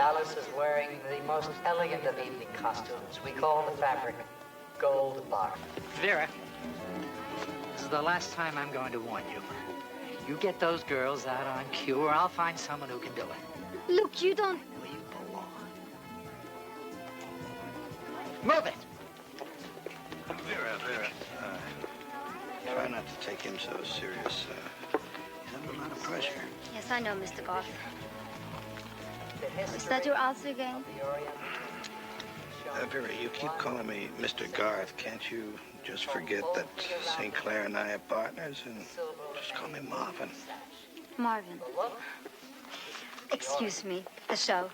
Dallas is wearing the most elegant of evening costumes. We call the fabric gold bar. Vera, this is the last time I'm going to warn you. You get those girls out on cue, or I'll find someone who can do it. Look, you don't... Where you belong. Move it! Vera, try not to take him so serious. He's under a lot of pressure. Yes, I know, Mr. Goff. Is that your answer again? Vera, you keep calling me Mr. Garth. Can't you just forget that St. Clair and I are partners and just call me Marvin? Marvin. Excuse me, the show.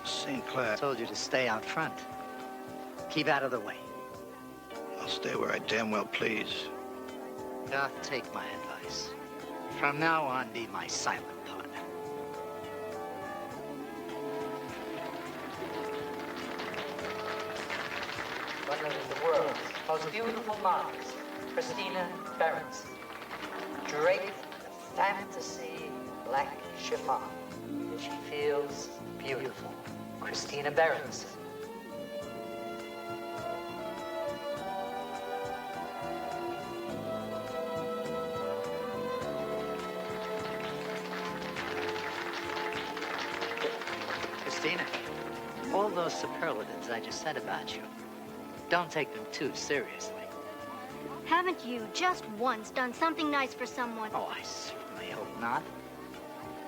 St. Clair. I told you to stay out front. Keep out of the way. I'll stay where I damn well please. Garth, take my advice. From now on, be my silent partner. One of the world's most beautiful models, Christina Behrens, draped in fantasy black chiffon. She feels beautiful. Christina Behrens. Christina, all those superlatives I just said about you, don't take them too seriously. Haven't you just once done something nice for someone? Oh, I certainly hope not.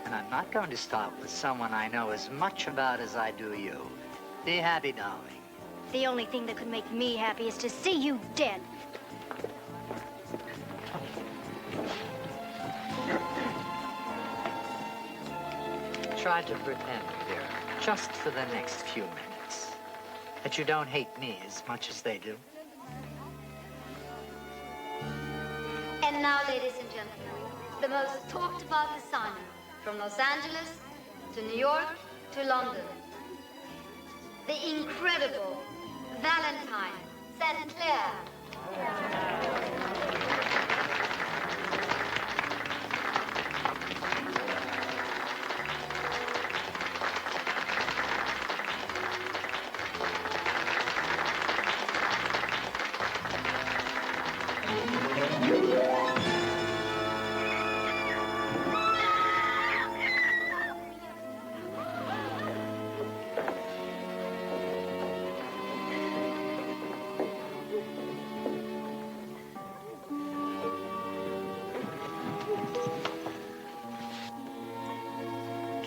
And I'm not going to start with someone I know as much about as I do you. Be happy, darling. The only thing that could make me happy is to see you dead. Try to pretend, Vera, just for the next few minutes, that you don't hate me as much as they do. And now, ladies and gentlemen, the most talked about assignment from Los Angeles to New York to London. The incredible Valentine St. Clair.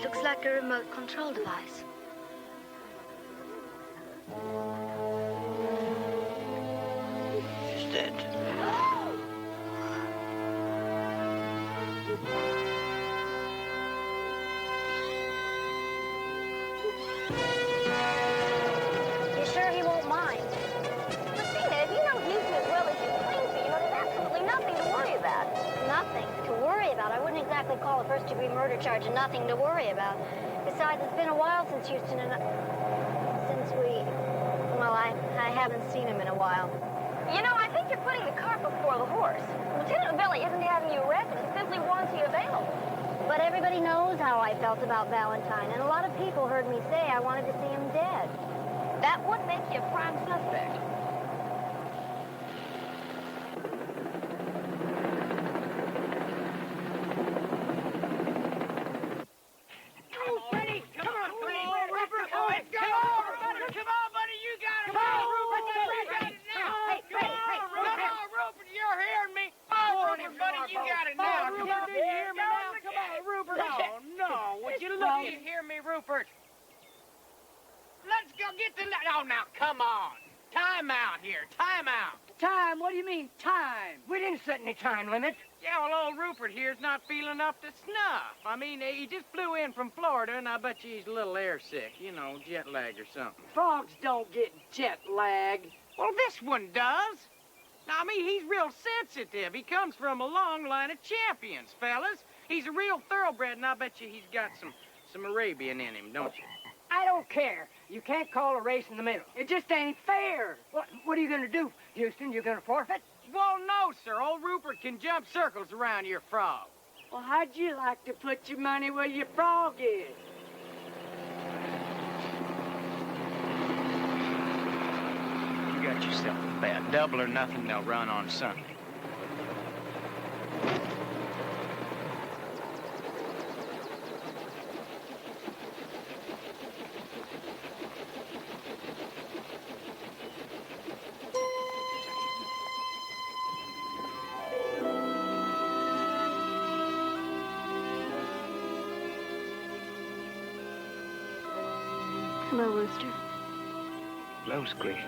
Looks like a remote control device. She's dead. You sure he won't mind? Christina, if you know Houston as well as you claim to, you know, there's absolutely nothing to worry about. Nothing to worry about. I wouldn't exactly call a first-degree murder charge nothing to worry about. Besides, it's been a while since Houston and well, I haven't seen him in a while. You know, I think you're putting the cart before the horse. Lieutenant Billy isn't having you arrested. He simply wants you available. But everybody knows how I felt about Valentine, and a lot of people heard me say I wanted to see him dead. That would make you a prime suspect. Let's go get the... Oh, now, come on. Time out here. Time out. Time? What do you mean, time? We didn't set any time limit. Yeah, well, old Rupert here's not feeling up to snuff. I mean, he just flew in from Florida, and I bet you he's a little airsick. You know, jet lag or something. Frogs don't get jet lag. Well, this one does. Now, I mean, he's real sensitive. He comes from a long line of champions, fellas. He's a real thoroughbred, and I bet you he's got some Arabian in him, don't you? I don't care. You can't call a race in the middle. It just ain't fair. What are you gonna do, Houston? You gonna forfeit? Well, no, sir. Old Rupert can jump circles around your frog. Well, how'd you like to put your money where your frog is? You got yourself a bet. Double or nothing, they'll run on Sunday. Hello, Rooster. Hello, Squeaky.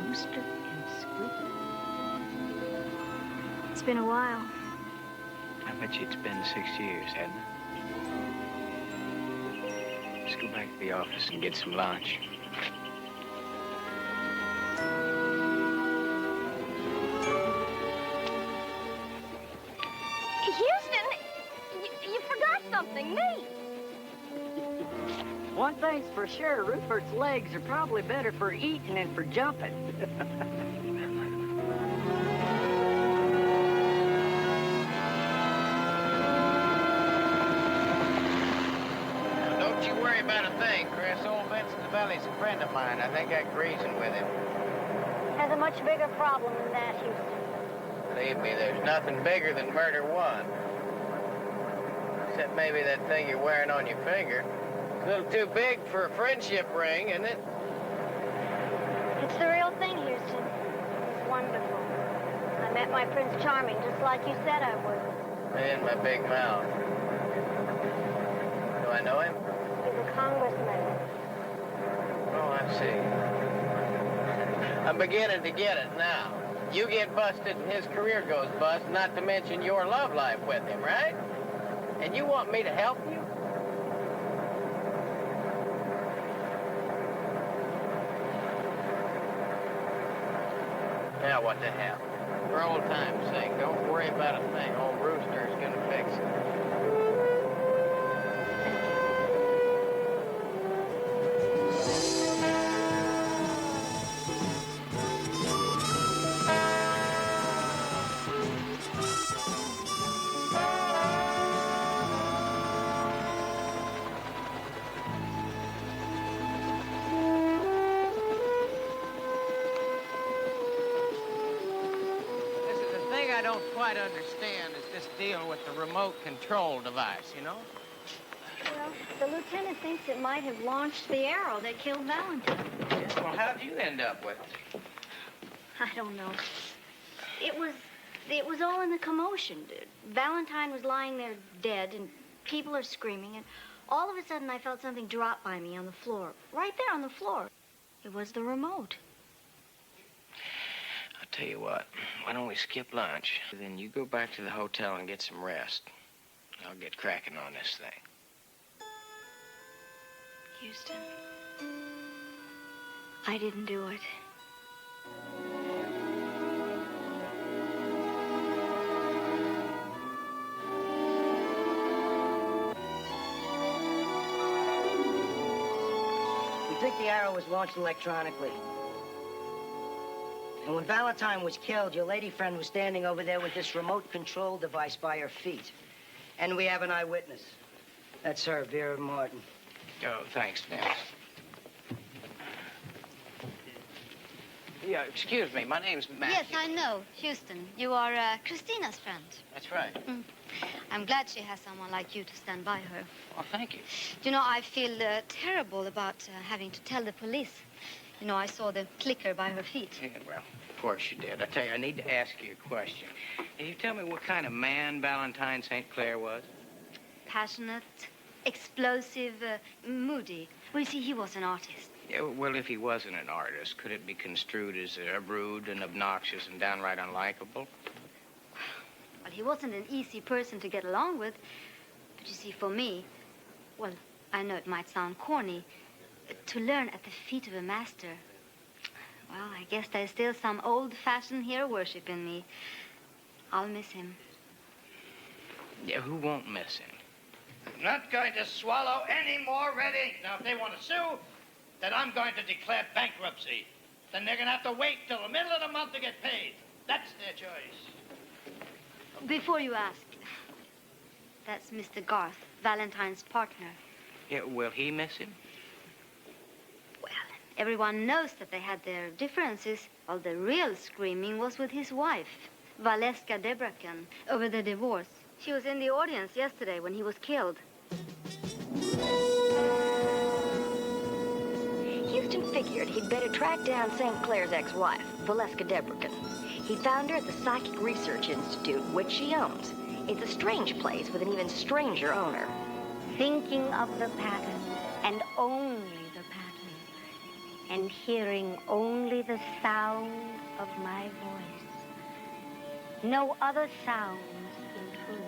Rooster and Squeaky. It's been a while. I bet you it's been 6 years, hasn't it? Let's go back to the office and get some lunch. Houston, you forgot something, me. One thing's for sure, Rupert's legs are probably better for eating than for jumping. Don't you worry about a thing, Chris. Old Vincent the Belly's a friend of mine. I think I can reason with him. Has a much bigger problem than that, Houston. Believe me, there's nothing bigger than murder one. Except maybe that thing you're wearing on your finger. A little too big for a friendship ring, isn't it? It's the real thing, Houston. It's wonderful. I met my Prince Charming just like you said I would. And my big mouth. Do I know him? He's a congressman. Oh, I see. I'm beginning to get it now. You get busted and his career goes bust, not to mention your love life with him, right? And you want me to help you? Now, what the hell? For old time's sake, don't worry about a thing. Old Rooster's gonna fix it. I don't quite understand is this deal with the remote control device, you know? Well, the lieutenant thinks it might have launched the arrow that killed Valentine. Well, how'd you end up with it? I don't know. It was all in the commotion. Valentine was lying there dead, and people are screaming, and all of a sudden I felt something drop by me on the floor. Right there on the floor. It was the remote. I'll tell you what, why don't we skip lunch? Then you go back to the hotel and get some rest. I'll get cracking on this thing. Houston, I didn't do it. We think the arrow was launched electronically. And when Valentine was killed, your lady friend was standing over there with this remote control device by her feet. And we have an eyewitness. That's her, Vera Martin. Oh, thanks, Vince. Yeah, excuse me, my name's Matthew. Yes, I know. Houston, you are Christina's friend. That's right. I'm glad she has someone like you to stand by her. Well, thank you. You know, I feel terrible about having to tell the police. You know, I saw the clicker by her feet. Yeah, well, of course you did. I tell you, I need to ask you a question. Can you tell me what kind of man Valentine St. Clair was? Passionate, explosive, moody. Well, you see, he was an artist. Yeah, well, if he wasn't an artist, could it be construed as rude and obnoxious and downright unlikable? Well, he wasn't an easy person to get along with. But you see, for me, well, I know it might sound corny, to learn at the feet of a master, well, I guess there's still some old-fashioned hero worship in me. I'll miss him. Yeah, who won't miss him? Not going to swallow any more red ink. Now, if they want to sue, then I'm going to declare bankruptcy. Then they're going to have to wait till the middle of the month to get paid. That's their choice. Before you ask, that's Mr. Garth, Valentine's partner. Yeah, will he miss him? Well, everyone knows that they had their differences, while the real screaming was with his wife, Valeska Debraken, over the divorce. She was in the audience yesterday when he was killed. Houston figured he'd better track down St. Clair's ex-wife, Valeska Debraken. He found her at the Psychic Research Institute, which she owns. It's a strange place with an even stranger owner. Thinking of the pattern, and only the pattern, and hearing only the sound of my voice. No other sounds intrude,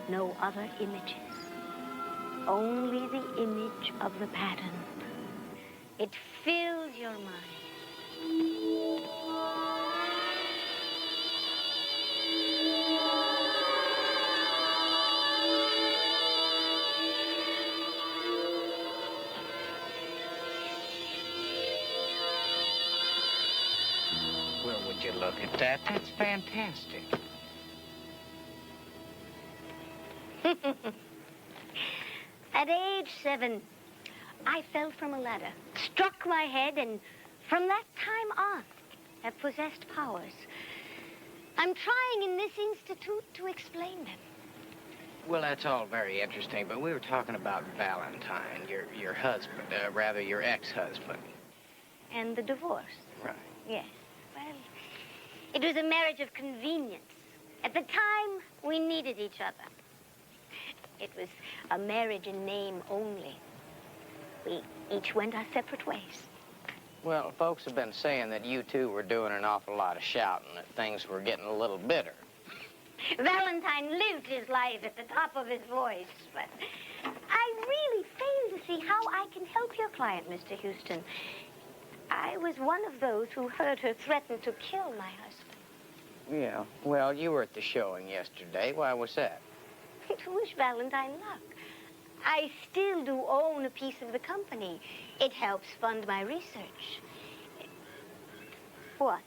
no other images, only the image of the pattern. It fills your mind. Well, would you look at that? That's fantastic. At age 7, I fell from a ladder, struck my head, and from that time on, have possessed powers. I'm trying in this institute to explain them. Well, that's all very interesting, but we were talking about Valentine, your husband, rather your ex-husband. And the divorce. Right. Yes. Well, it was a marriage of convenience. At the time, we needed each other. It was a marriage in name only. We each went our separate ways. Well, folks have been saying that you two were doing an awful lot of shouting, that things were getting a little bitter. Valentine lived his life at the top of his voice, but I really fail to see how I can help your client, Mr. Houston. I was one of those who heard her threaten to kill my husband. Yeah, well, you were at the showing yesterday. Why was that? To wish Valentine luck. I still do own a piece of the company. It helps fund my research. What?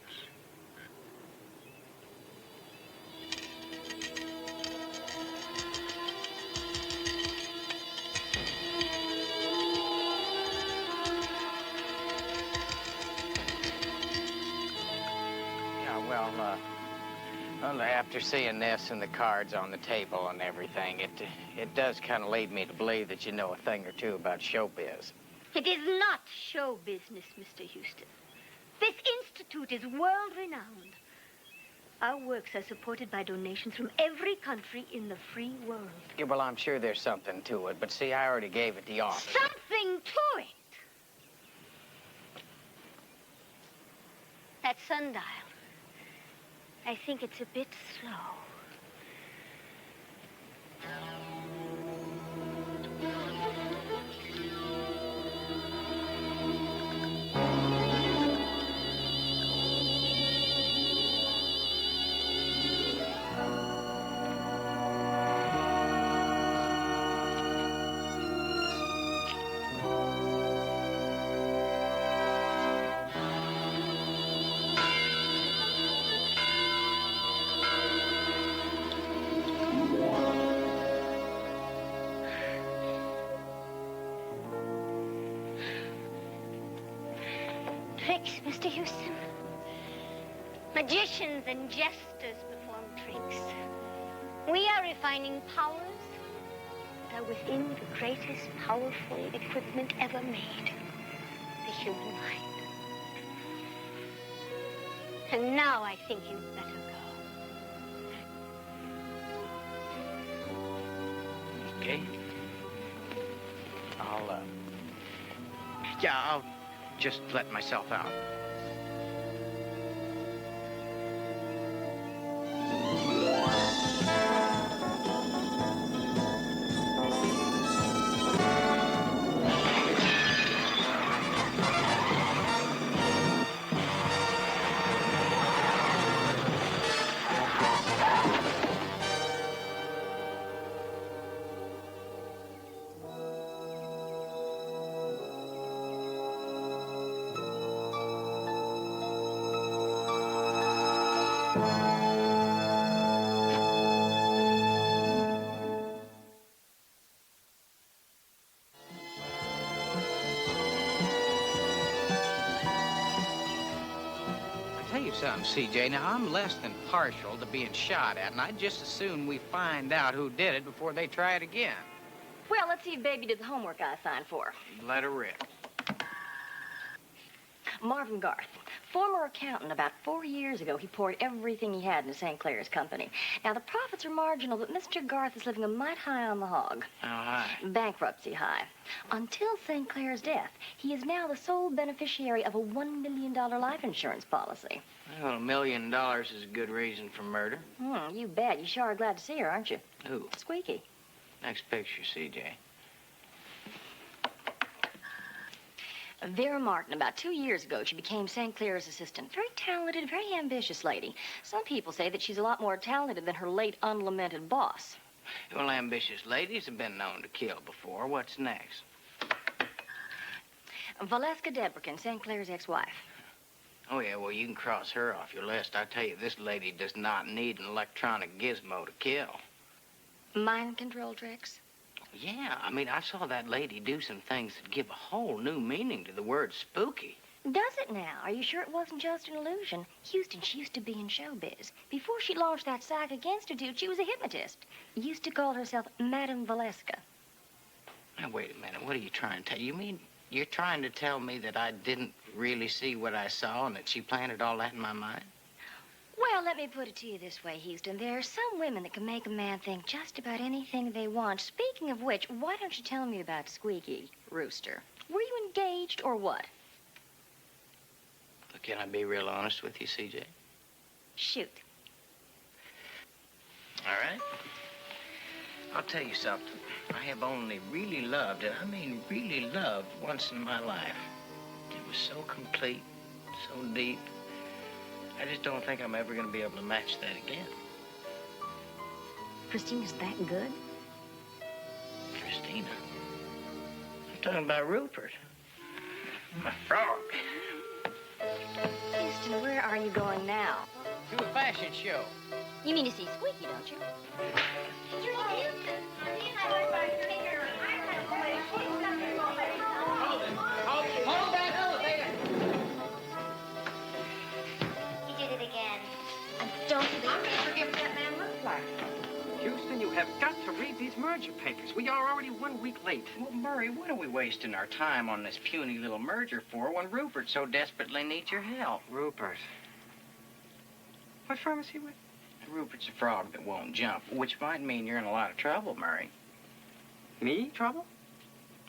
Yeah, well, after seeing this and the cards on the table and everything, it does kind of lead me to believe that you know a thing or two about showbiz. It is not show business, Mr. Houston. This institute is world-renowned. Our works are supported by donations from every country in the free world. Yeah, well, I'm sure there's something to it, but see, I already gave it the offer. Something to it! That sundial. I think it's a bit slow. Tricks, Mr. Houston. Magicians and jesters perform tricks. We are refining powers that are within the greatest powerful equipment ever made, the human mind. And now I think you'd better go. Okay. I'll just let myself out. you something, CJ. Now, I'm less than partial to being shot at, and I'd just as soon we find out who did it before they try it again. Well, let's see if Baby did the homework I signed for. Let her rip. Marvin Garth, former accountant. About 4 years ago, he poured everything he had into St. Clair's company. Now, the profits are marginal, but Mr. Garth is living a mite high on the hog. How high? Bankruptcy high. Until St. Clair's death, he is now the sole beneficiary of a $1 million life insurance policy. Well, $1 million is a good reason for murder. You bet. You sure are glad to see her, aren't you? Who? Squeaky. Next picture, CJ. Vera Martin, about 2 years ago, she became St. Clair's assistant. Very talented, very ambitious lady. Some people say that she's a lot more talented than her late unlamented boss. Well, ambitious ladies have been known to kill before. What's next? Valeska Debrican, St. Clair's ex-wife. Oh, yeah, well, you can cross her off your list. I tell you, this lady does not need an electronic gizmo to kill. Mind control tricks? Yeah, I mean, I saw that lady do some things that give a whole new meaning to the word spooky. Does it now? Are you sure it wasn't just an illusion? Houston, she used to be in showbiz. Before she launched that Psychic Institute, she was a hypnotist. Used to call herself Madame Valeska. Now, wait a minute. What are you trying to tell? You mean you're trying to tell me that I didn't really see what I saw and that she planted all that in my mind? Well, let me put it to you this way, Houston. There are some women that can make a man think just about anything they want. Speaking of which, why don't you tell me about Squeaky, Rooster? Were you engaged or what? Look, can I be real honest with you, CJ? Shoot. All right. I'll tell you something. I have only really loved, and I mean really loved, once in my life. It was so complete, so deep. I just don't think I'm ever going to be able to match that again. Christina's that good? Christina? I'm talking about Rupert. My frog. Houston, where are you going now? To a fashion show. You mean to see Squeaky, don't you? Hold that elevator! He did it again. Don't you forget what that man looks like. Houston, you have got to read these merger papers. We are already 1 week late. Well, Murray, what are we wasting our time on this puny little merger for when Rupert so desperately needs your help? Rupert. What firm is he with? Rupert's a frog that won't jump, which might mean you're in a lot of trouble, Murray. Me? Trouble?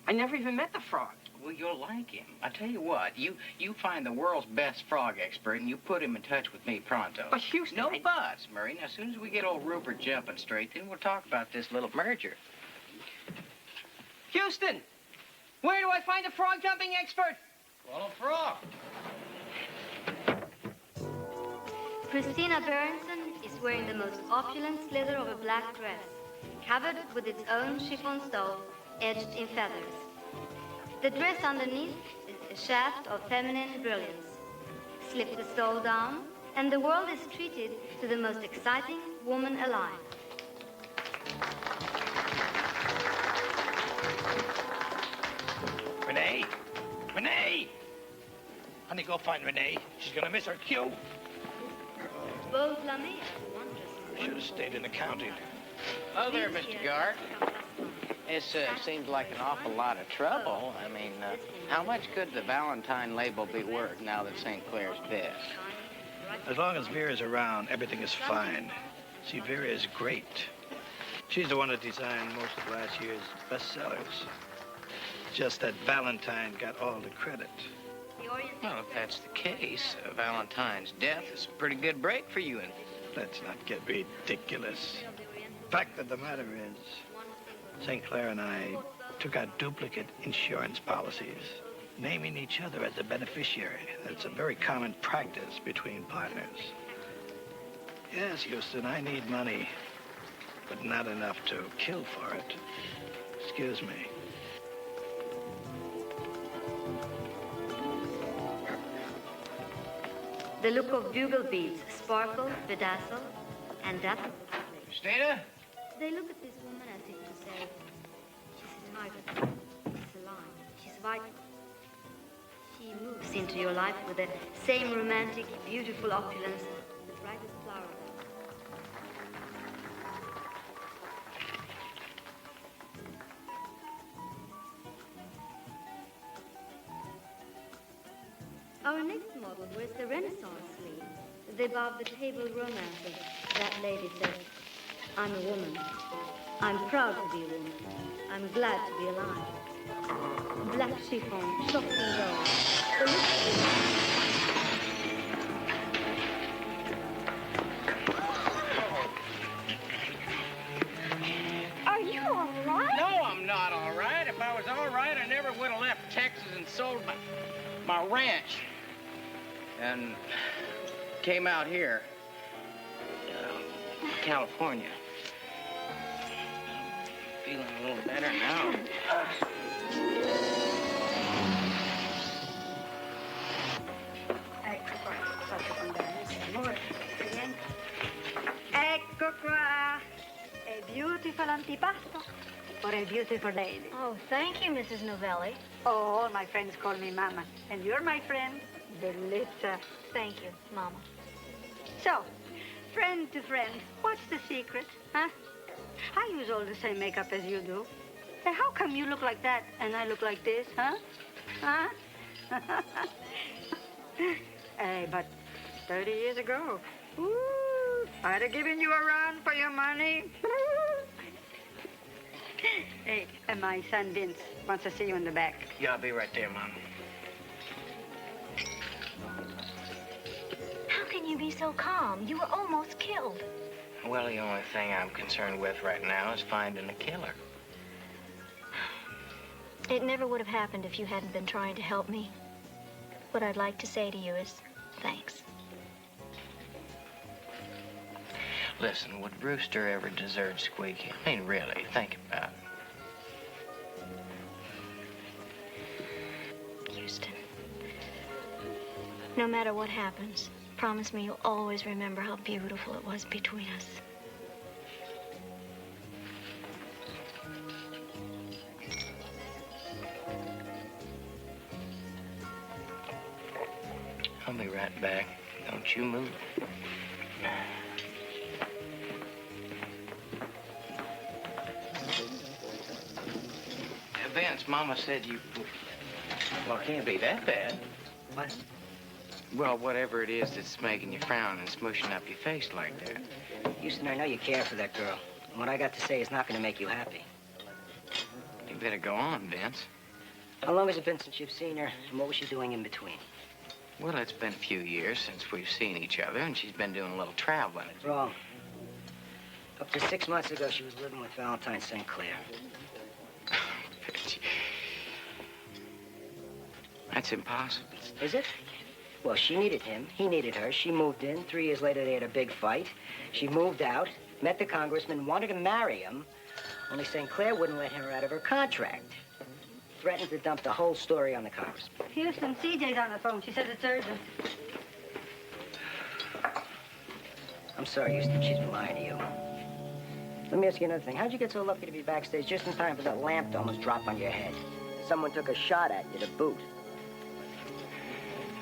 I never even met the frog. Well, you'll like him. I tell you what, you find the world's best frog expert and you put him in touch with me pronto. But Houston, No buts, Murray. Now, as soon as we get old Rupert jumping straight, then we'll talk about this little merger. Houston! Where do I find a frog jumping expert? Well, a frog. Christina Berenson is wearing the most opulent slither of a black dress, covered with its own chiffon stole, edged in feathers. The dress underneath is a shaft of feminine brilliance. Slip the stole down, and the world is treated to the most exciting woman alive. Renee! Renee! Honey, go find Renee. She's gonna miss her cue. Beau Flamme is wondrous. Should have stayed in accounting. Oh, there, Mr. Guard. This seems like an awful lot of trouble. I mean, how much could the Valentine label be worth now that St. Clair's dead? As long as Vera's around, everything is fine. See, Vera is great. She's the one that designed most of last year's bestsellers. Just that Valentine got all the credit. Well, if that's the case, Valentine's death is a pretty good break for you. And Let's not get ridiculous. Fact of the matter is, St. Clair and I took out duplicate insurance policies, naming each other as the beneficiary. That's a very common practice between partners. Yes, Houston, I need money, but not enough to kill for it. Excuse me. The look of bugle beads sparkle, bedazzle, and dazzle. Christina? They look at this woman as if to say, she's a tiger, she's a lion, she's vital. She moves walks into your life with the same romantic, beautiful opulence, the brightest flower. Our next model wears the Renaissance sleeve, the above-the-table romances. That lady says, I'm a woman. I'm proud to be a woman. I'm glad to be alive. Black chiffon, soft and gold. The Are you all right? No, I'm not all right. If I was all right, I never would have left Texas and sold my ranch. And came out here, California. Feeling a little better now. Ecco qua. A beautiful antipasto for a beautiful lady. Oh, thank you, Mrs. Novelli. Oh, all my friends call me Mama. And you're my friend, Bellezza. Thank you, Mama. So, friend to friend, what's the secret, huh? I use all the same makeup as you do. Hey, how come you look like that and I look like this, huh? Huh? Hey, but 30 years ago, ooh, I'd have given you a run for your money. Hey, and my son Vince wants to see you in the back. Yeah, I'll be right there, Mom. How can you be so calm? You were almost killed. Well, the only thing I'm concerned with right now is finding a killer. It never would have happened if you hadn't been trying to help me. What I'd like to say to you is thanks. Listen, would Rooster ever desert Squeaky? I mean, really, think about it. Houston, no matter what happens, promise me you'll always remember how beautiful it was between us. I'll be right back. Don't you move. Vince, Mama said you... Well, it can't be that bad. What? Well, whatever it is that's making you frown and smooshing up your face like that. Houston, I know you care for that girl. And what I got to say is not going to make you happy. You better go on, Vince. How long has it been since you've seen her, and what was she doing in between? Well, it's been a few years since we've seen each other, and she's been doing a little traveling. Wrong. Up to 6 months ago, she was living with Valentine St. Clair. That's impossible. Is it? Well, she needed him. He needed her. She moved in. 3 years later, they had a big fight. She moved out, met the congressman, wanted to marry him, only St. Clair wouldn't let her out of her contract. Threatened to dump the whole story on the congressman. Houston, CJ's on the phone. She says it's urgent. I'm sorry, Houston. She's been lying to you. Let me ask you another thing. How'd you get so lucky to be backstage just in time for that lamp to almost drop on your head? Someone took a shot at you to boot.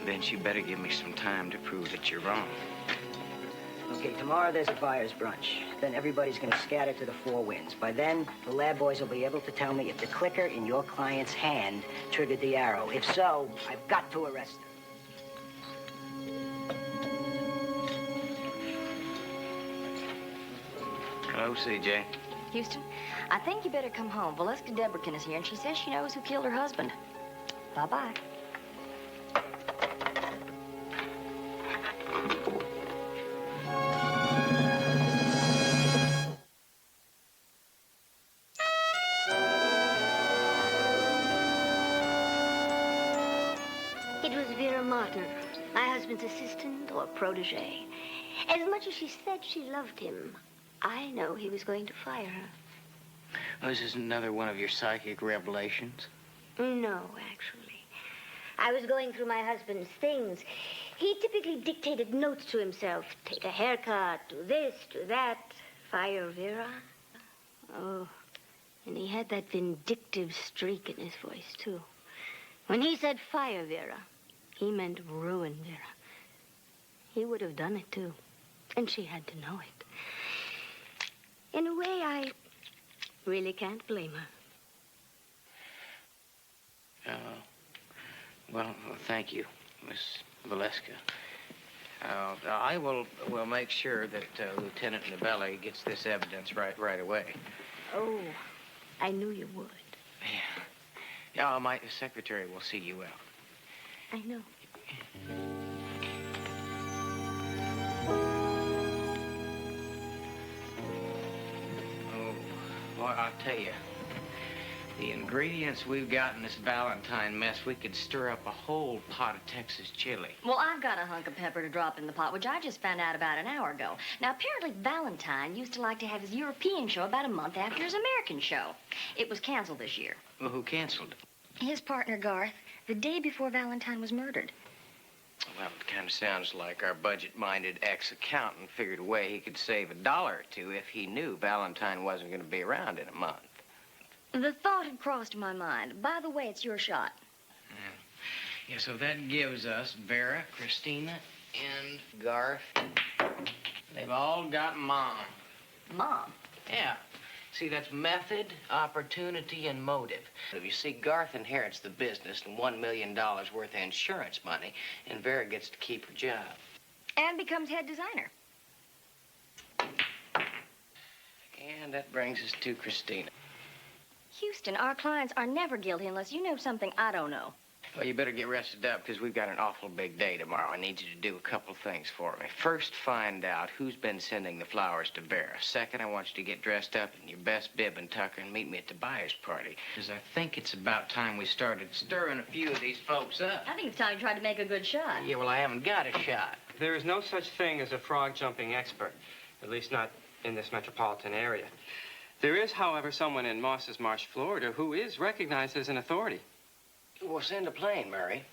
Vince, you better give me some time to prove that you're wrong. Okay, tomorrow there's a buyer's brunch. Then everybody's going to scatter to the 4 winds. By then, the lab boys will be able to tell me if the clicker in your client's hand triggered the arrow. If so, I've got to arrest her. Hello, CJ. Houston, I think you better come home. Valeska Debrakin is here, and she says she knows who killed her husband. Bye-bye. It was Vera Martin, my husband's assistant or protege. As much as she said she loved him, I know he was going to fire her. Oh, this is another one of your psychic revelations? No, actually. I was going through my husband's things. He typically dictated notes to himself. Take a haircut, do this, do that. Fire Vera. Oh, and he had that vindictive streak in his voice, too. When he said fire Vera, He meant ruin, Vera. He would have done it, too. And she had to know it. In a way, I really can't blame her. Well, thank you, Miss Valeska. I will make sure that Lieutenant Novelli gets this evidence right away. Oh, I knew you would. Yeah, my secretary will see you out. I know. Oh, well, I'll tell you. The ingredients we've got in this Valentine mess, we could stir up a whole pot of Texas chili. Well, I've got a hunk of pepper to drop in the pot, which I just found out about an hour ago. Now, apparently Valentine used to like to have his European show about a month after his American show. It was canceled this year. Well, who canceled it? His partner, Garth, the day before Valentine was murdered. Well, it kind of sounds like our budget-minded ex-accountant figured a way he could save $1 or $2 if he knew Valentine wasn't going to be around in a month. The thought had crossed my mind. By the way, it's your shot. Yeah, so that gives us Vera, Christina, and Garth. They've all got Mom. Mom? Yeah. See, that's method, opportunity, and motive. If you see, Garth inherits the business and $1 million worth of insurance money, and Vera gets to keep her job. And becomes head designer. And that brings us to Christina. Houston, our clients are never guilty unless you know something I don't know. Well, you better get rested up, because we've got an awful big day tomorrow. I need you to do a couple things for me. First, find out who's been sending the flowers to Vera. Second, I want you to get dressed up in your best bib and tucker and meet me at the buyer's party. Because I think it's about time we started stirring a few of these folks up. I think it's time you tried to make a good shot. Yeah, well, I haven't got a shot. There is no such thing as a frog-jumping expert, at least not in this metropolitan area. There is, however, someone in Moss's Marsh, Florida, who is recognized as an authority. Well, send a plane, Murray.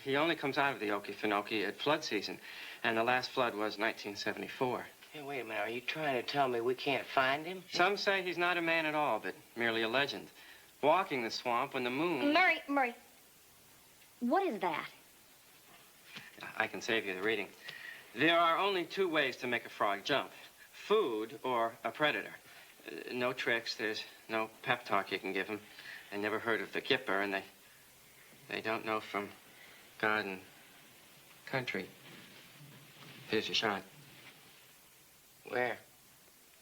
He only comes out of the Okefenokee at flood season, and the last flood was 1974. Hey, wait a minute. Are you trying to tell me we can't find him? Some say he's not a man at all, but merely a legend, walking the swamp when the moon... Murray. What is that? I can save you the reading. There are only two ways to make a frog jump: food or a predator. No tricks. There's no pep talk you can give them. They never heard of the Kipper, and they don't know from God and country. Here's your shot. Where?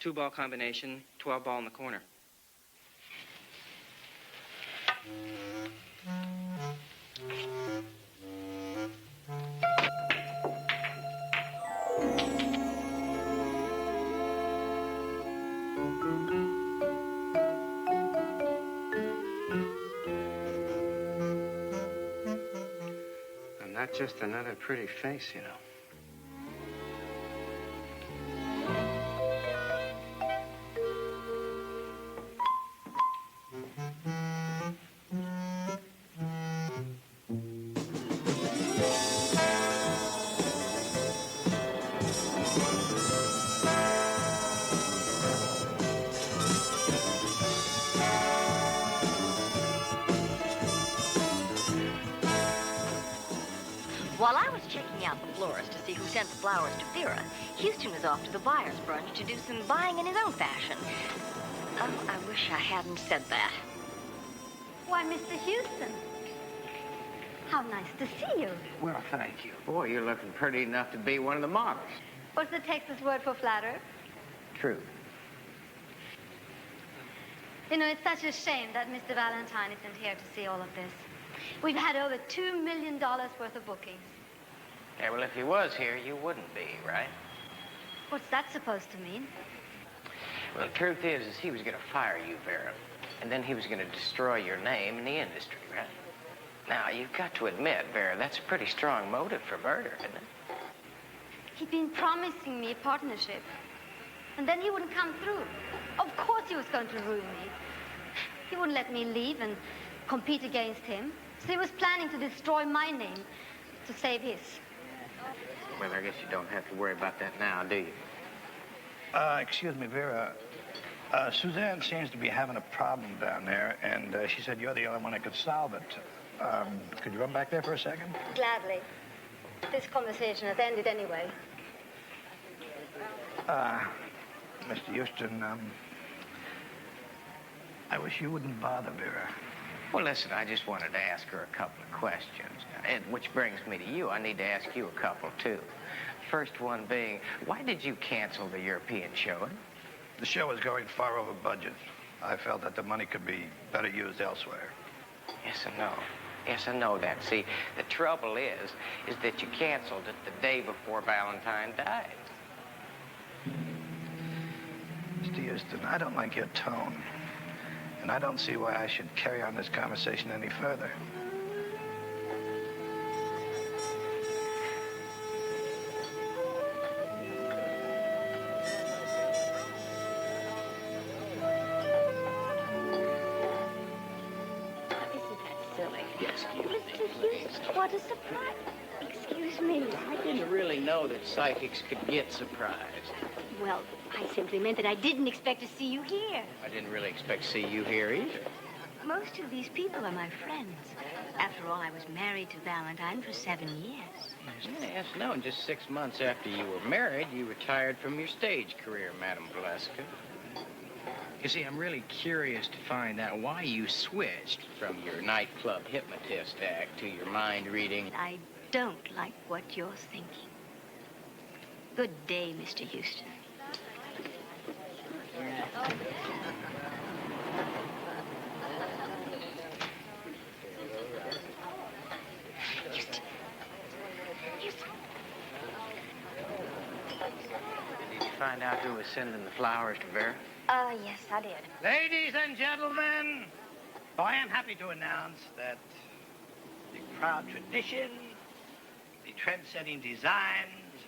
2-ball combination, 12-ball in the corner. Not just another pretty face, you know. While I was checking out the florist to see who sent the flowers to Vera, Houston was off to the buyer's brunch to do some buying in his own fashion. Oh, I wish I hadn't said that. Why, Mr. Houston. How nice to see you. Well, thank you. Boy, you're looking pretty enough to be one of the models. What's the Texas word for flatter? True. You know, it's such a shame that Mr. Valentine isn't here to see all of this. We've had over $2 million worth of bookings. Yeah, well, if he was here, you wouldn't be, right? What's that supposed to mean? Well, the truth is he was going to fire you, Vera. And then he was going to destroy your name in the industry, right? Now, you've got to admit, Vera, that's a pretty strong motive for murder, isn't it? He'd been promising me a partnership. And then he wouldn't come through. Of course he was going to ruin me. He wouldn't let me leave and compete against him. So he was planning to destroy my name to save his. Well, I guess you don't have to worry about that now, do you? Excuse me, Vera. Suzanne seems to be having a problem down there, and she said you're the only one that could solve it. Could you run back there for a second? Gladly. This conversation has ended anyway. Mr. Houston, I wish you wouldn't bother Vera. Well, listen, I just wanted to ask her a couple of questions. And which brings me to you. I need to ask you a couple, too. First one being, why did you cancel the European showing? The show was going far over budget. I felt that the money could be better used elsewhere. Yes, I know. Yes, I know that. See, the trouble is that you canceled it the day before Valentine died. Mr. Houston, I don't like your tone. And I don't see why I should carry on this conversation any further. What a surprise. Excuse me. I didn't really know that psychics could get surprised. Well, I simply meant that I didn't expect to see you here. I didn't really expect to see you here either. Most of these people are my friends. After all, I was married to Valentine for 7 years. Yes, no, and just 6 months after you were married, you retired from your stage career, Madame Valeska. You see, I'm really curious to find out why you switched from your nightclub hypnotist act to your mind reading. I don't like what you're thinking. Good day, Mr. Houston. Houston. Did you find out who was sending the flowers to Vera? Yes, I did. Ladies and gentlemen, I am happy to announce that the proud tradition, the trend-setting designs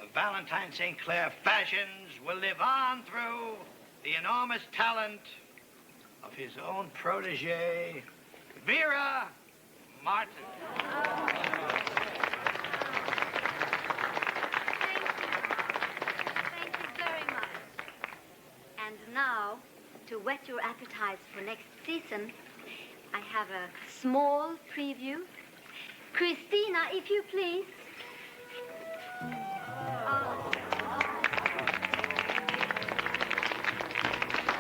of Valentine St. Clair fashions will live on through the enormous talent of his own protege, Vera Martin. Thank you very much. And now, to whet your appetites for next season, I have a small preview. Christina, if you please.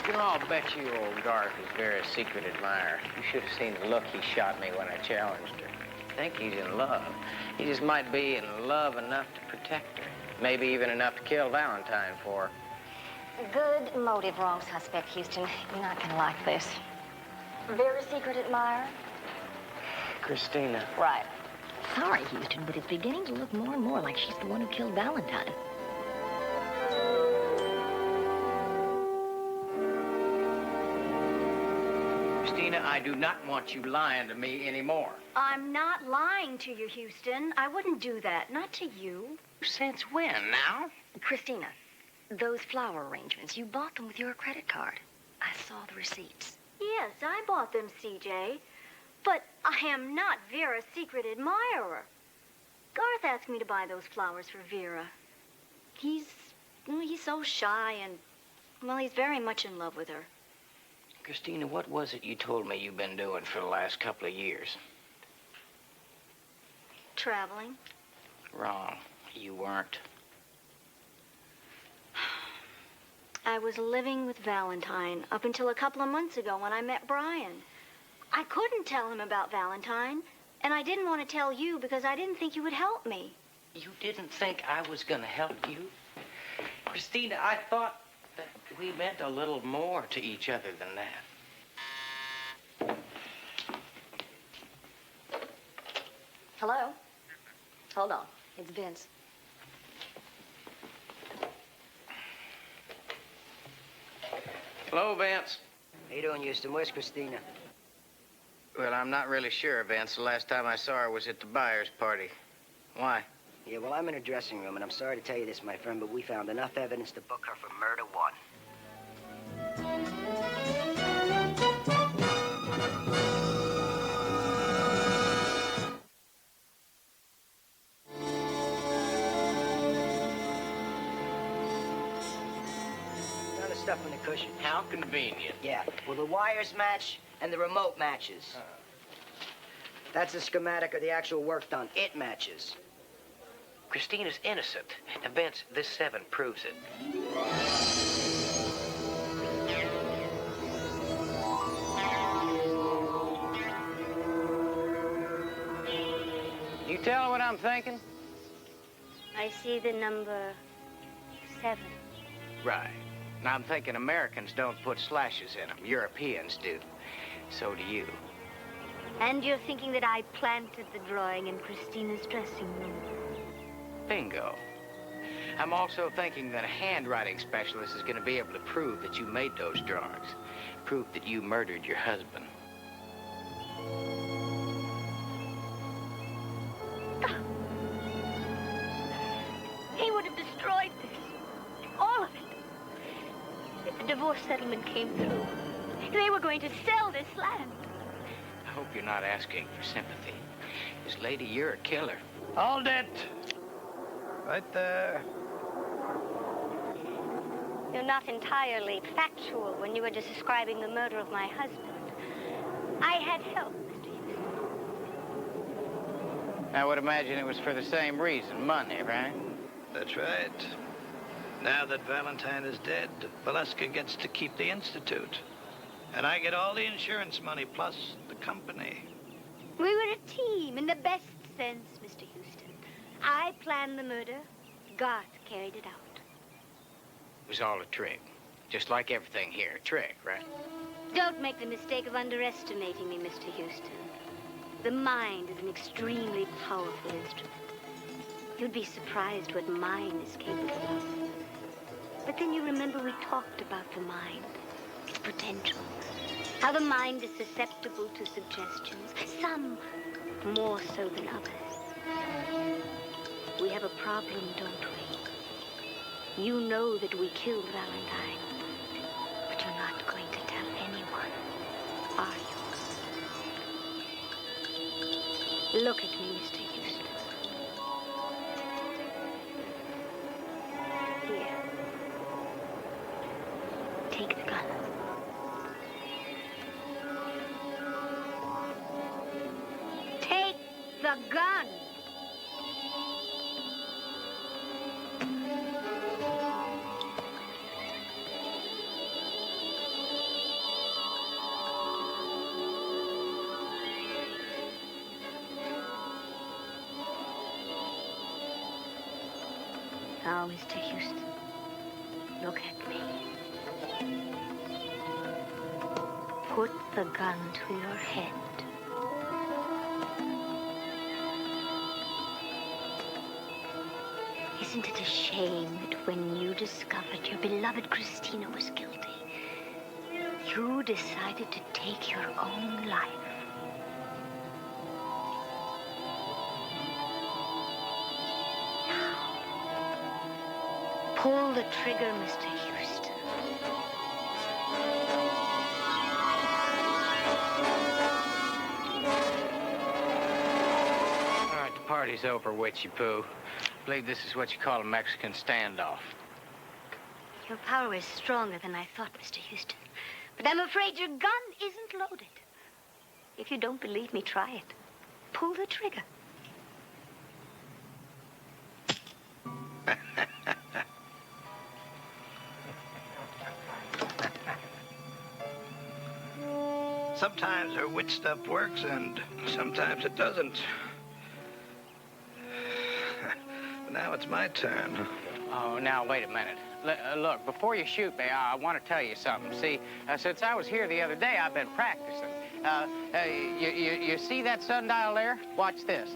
You know, I'll bet you old Garth is Vera's secret admirer. You should have seen the look he shot me when I challenged her. I think he's in love. He just might be in love enough to protect her. Maybe even enough to kill Valentine for her. Good motive, wrong suspect, Houston. You're not gonna like this. Vera's secret admirer? Christina. Right. Sorry, Houston, but it's beginning to look more and more like she's the one who killed Valentine. Christina, I do not want you lying to me anymore. I'm not lying to you, Houston. I wouldn't do that. Not to you. Since when, now? Christina, those flower arrangements, you bought them with your credit card. I saw the receipts. Yes, I bought them, CJ. But I am not Vera's secret admirer. Garth asked me to buy those flowers for Vera. He's so shy and, well, he's very much in love with her. Christina, what was it you told me you've been doing for the last couple of years? Traveling. Wrong. You weren't. I was living with Valentine up until a couple of months ago when I met Brian. I couldn't tell him about Valentine, and I didn't want to tell you because I didn't think you would help me. You didn't think I was going to help you? Christina, I thought that we meant a little more to each other than that. Hello? Hold on. It's Vince. Hello, Vince. How you doing, Houston? Where's Christina? Well, I'm not really sure, Vince. The last time I saw her was at the buyer's party. Why? Yeah, well, I'm in her dressing room, and I'm sorry to tell you this, my friend, but we found enough evidence to book her for murder one. Found the stuff in the cushion. How convenient. Yeah, well, the wires match and the remote matches. That's the schematic of the actual work done. It matches. Christina's innocent. And Vince, this 7 proves it. You tell her what I'm thinking? I see the number 7. Right. Now, I'm thinking Americans don't put slashes in them. Europeans do. So do you. And you're thinking that I planted the drawing in Christina's dressing room. Bingo. I'm also thinking that a handwriting specialist is going to be able to prove that you made those drawings. Prove that you murdered your husband. He would have destroyed this. All of it. If the divorce settlement came through, they were going to sell this land. I hope you're not asking for sympathy. Because, lady, you're a killer. Hold it. Right there. You're not entirely factual when you were just describing the murder of my husband. I had help, Mr. Houston. I would imagine it was for the same reason, money, right? That's right. Now that Valentine is dead, Valeska gets to keep the Institute. And I get all the insurance money plus the company. We were a team in the best sense, Mr. Houston. I planned the murder. God carried it out. It was all a trick. Just like everything here, a trick, right? Don't make the mistake of underestimating me, Mr. Houston. The mind is an extremely powerful instrument. You'd be surprised what mine is capable of. But then you remember we talked about the mind, its potential. How the mind is susceptible to suggestions, some more so than others. We have a problem, don't we? You know that we killed Valentine, but you're not going to tell anyone, are you? Look at me, Mr. Houston. Here. Take the gun. Take the gun! Now, Mr. Houston, look at me. Put the gun to your head. Isn't it a shame that when you discovered your beloved Christina was guilty, you decided to take your own life? Pull the trigger, Mr. Houston. All right, the party's over, witchy poo. I believe this is what you call a Mexican standoff. Your power is stronger than I thought, Mr. Houston. But I'm afraid your gun isn't loaded. If you don't believe me, try it. Pull the trigger. Sometimes her witch stuff works, and sometimes it doesn't. But now it's my turn. Oh, now, wait a minute. Look, before you shoot me, I want to tell you something. See, since I was here the other day, I've been practicing. You see that sundial there? Watch this.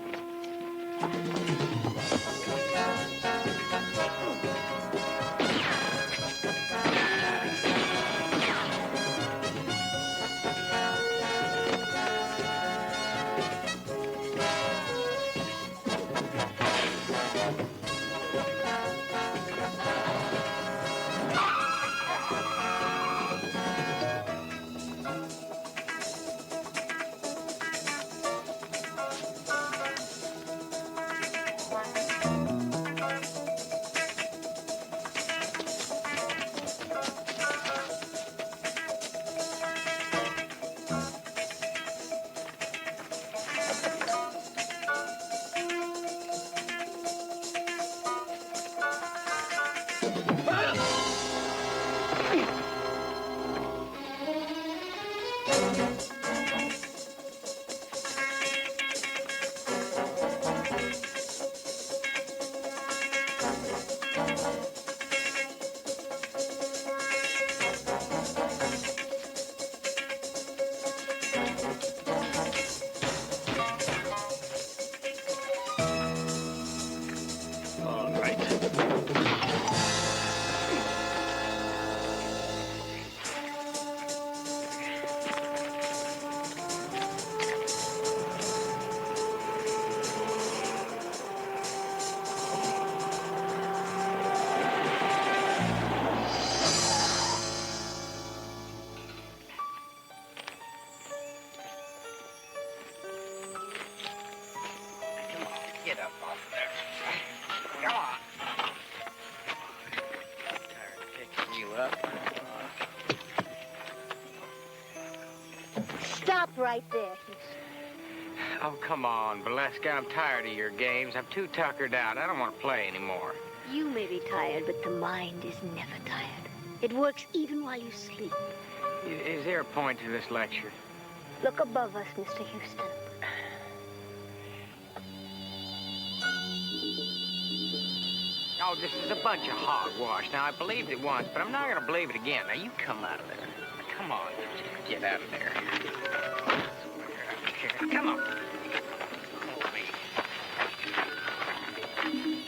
Get up off there. Come on. Tired of picking you up. Stop right there. Oh, come on, Valeska. I'm tired of your games. I'm too tuckered out. I don't want to play anymore. You may be tired, but the mind is never tired. It works even while you sleep. Is there a point to this lecture? Look above us, Mr. Houston. Oh, this is a bunch of hogwash. Now, I believed it once, but I'm not going to believe it again. Now, you come out of there. Come on. Get out of there. Come on.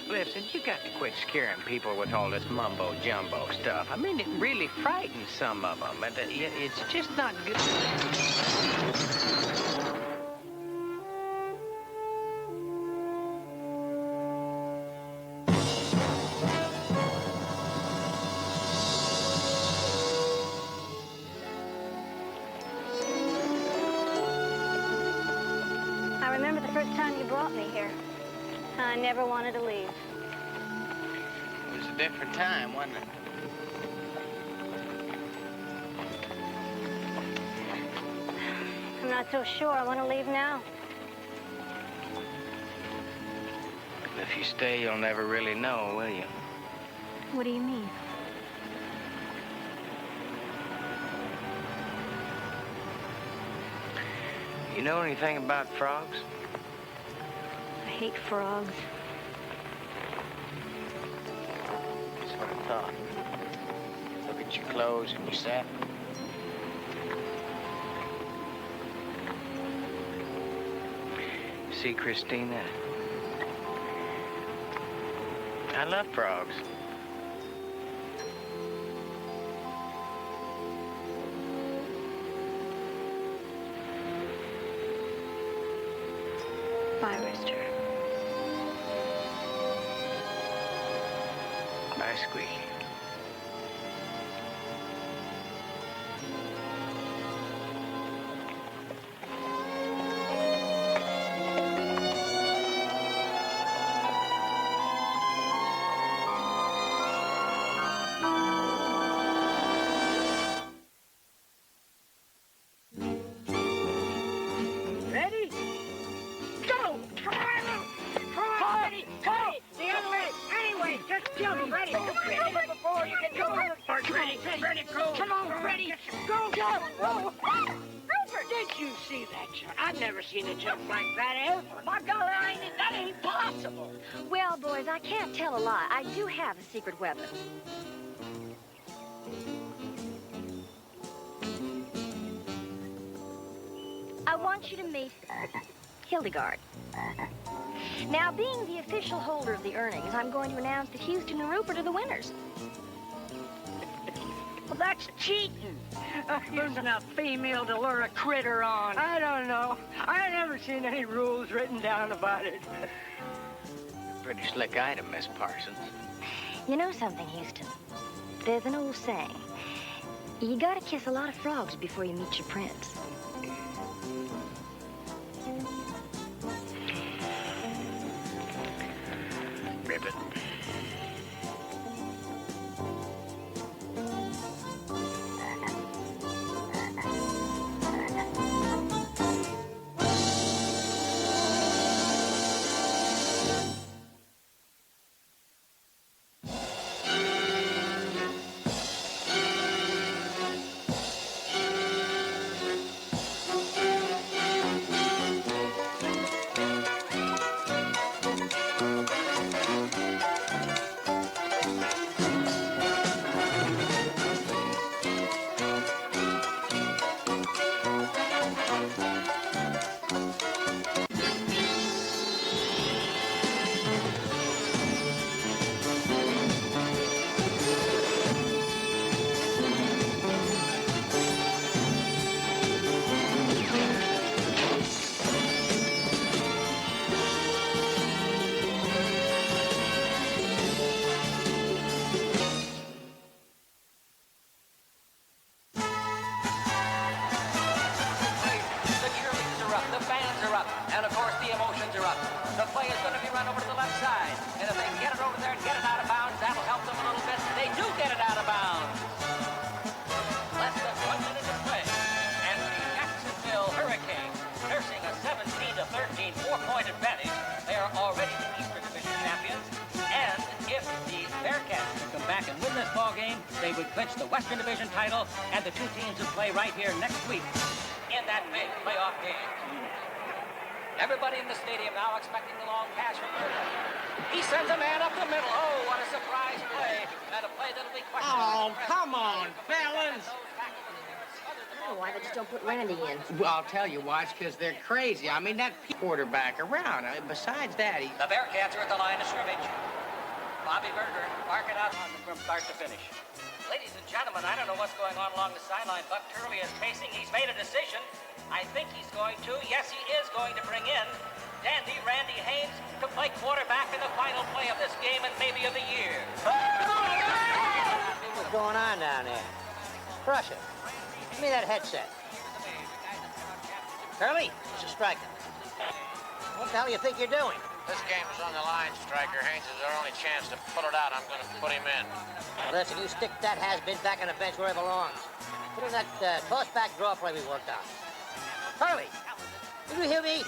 Listen, you got to quit scaring people with all this mumbo-jumbo stuff. I mean, it really frightens some of them. And it's just not good. I remember the first time you brought me here. I never wanted to leave. It was a different time, wasn't it? I'm not so sure I want to leave now. If you stay, you'll never really know, will you? What do you mean? You know anything about frogs? I hate frogs. That's what I thought. Look at your clothes and your satin. See, Christina, I love frogs. Bye, Rooster. Bye, Squeaky. Ready? Go! Come on! Come on, Ready! Go! The other way! Anyway, just jump! Ready! Ready before you can go! Ready, go! Come on, ready! Go! Go! Whoa! Did you see that jump? I've never seen a jump like that ever. My golly, that ain't possible. Well, boys, I can't tell a lie. I do have a secret weapon. I want you to meet Hildegard. Now, being the official holder of the earnings, I'm going to announce that Houston and Rupert are the winners. Well, that's cheating. Using a female to lure a critter on. I don't know. I never seen any rules written down about it. Pretty slick item, Miss Parsons. You know something, Houston? There's an old saying. You gotta kiss a lot of frogs before you meet your prince. Ribbit. The play is going to be run over to the left side. And if they get it over there and get it out of bounds, that'll help them a little bit. They do get it out of bounds. Less than 1 minute to play. And the Jacksonville Hurricanes, nursing a 17-13 4-point advantage. They are already the Eastern Division champions. And if the Bearcats can come back and win this ball game, they would clinch the Western Division title, and the two teams would play right here next week in that big playoff game. Everybody in the stadium now expecting the long pass from Horsley. He sends a man up the middle. Oh, what a surprise play. And a play that'll be questionable. Oh, come on, fellas. Why they just don't put Randy in? Well, I'll tell you why. It's because they're crazy. I mean, that quarterback around. Besides that, he... The Bearcats are at the line of scrimmage. Bobby Berger marking out from start to finish. Ladies and gentlemen, I don't know what's going on along the sideline. Buck Turley is pacing. He's made a decision. I think he's going to, yes, he is going to bring in dandy Randy Haynes to play quarterback in the final play of this game and maybe of the year. What's going on down there? Crush it. Give me that headset. Curly, it's a striker. What the hell do you think you're doing? This game is on the line, Striker. Haynes is our only chance to pull it out. I'm going to put him in. Well, listen, you stick that has-been back on the bench where it belongs. Put in that toss-back draw play we worked on. Curly, did you hear me?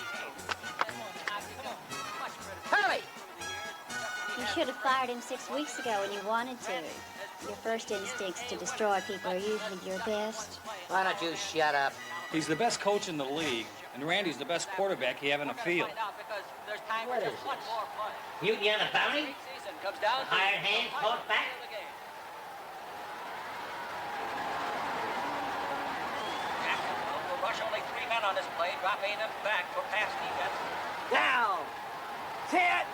Curly! You should have fired him 6 weeks ago when you wanted to. Your first instincts to destroy people are usually your best. Why don't you shut up? He's the best coach in the league, and Randy's the best quarterback you have in the field. What is this? Mutiny on a bounty? Hired hand, caught back? Will rush only 3 men on this play, drop 8 up back for pass defense. Down! Hit!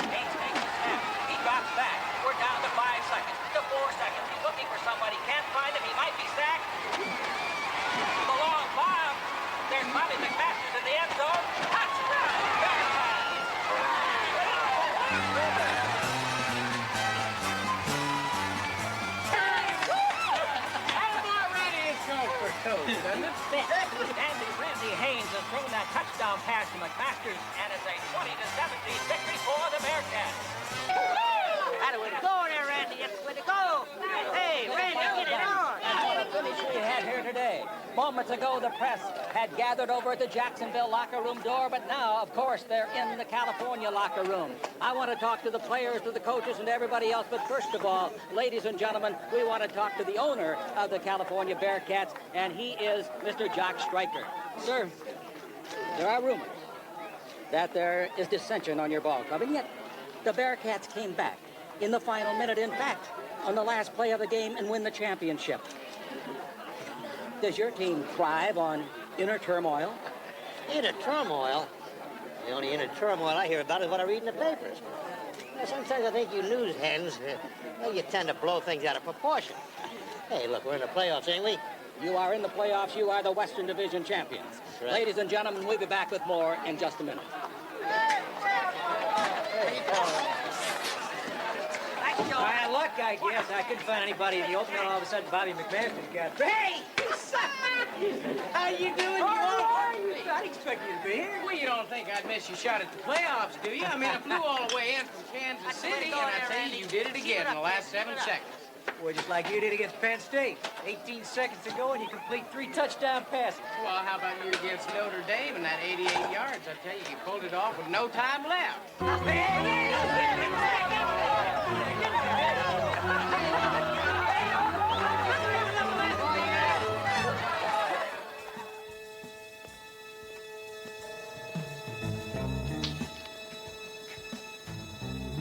Haynes takes the snap. He drops back. We're down to 5 seconds, to 4 seconds. He's looking for somebody. Can't find him. He might be sacked. The long bomb. There's Bobby McMasters in the end zone. Touchdown! And Randy Haynes has thrown that touchdown pass to McMasters, and it's a 20-17 victory for the Bearcats. How way to go there, Randy. That's the way to go. Hey, Randy, get it on. What a finish we had here today. Moments ago, the press had gathered over at the Jacksonville locker room door, but now, of course, they're in the California locker room. I want to talk to the players, to the coaches, and everybody else, but first of all, ladies and gentlemen, we want to talk to the owner of the California Bearcats, and he is Mr. Jock Stryker. Sir, there are rumors that there is dissension on your ball club, and yet the Bearcats came back in the final minute, in fact, on the last play of the game and win the championship. Does your team thrive on inner turmoil? Inner turmoil? The only inner turmoil I hear about is what I read in the papers. Sometimes I think you news hens, you tend to blow things out of proportion. Hey, look, we're in the playoffs, ain't we? You are in the playoffs. You are the Western Division champions. Right. Ladies and gentlemen, we'll be back with more in just a minute. Well, look, I guess I couldn't find anybody in the open, and all of a sudden Bobby McMasters got... Hey! How you doing? How are you? I didn't expect you to be here. Well, you don't think I'd miss your shot at the playoffs, do you? I mean, I flew all the way in from Kansas City, and I tell you, you did it again in the last 7 seconds. Boy, just like you did against Penn State. 18 seconds to go, and you complete 3 touchdown passes. Well, how about you against Notre Dame and that 88 yards? I tell you, you pulled it off with no time left.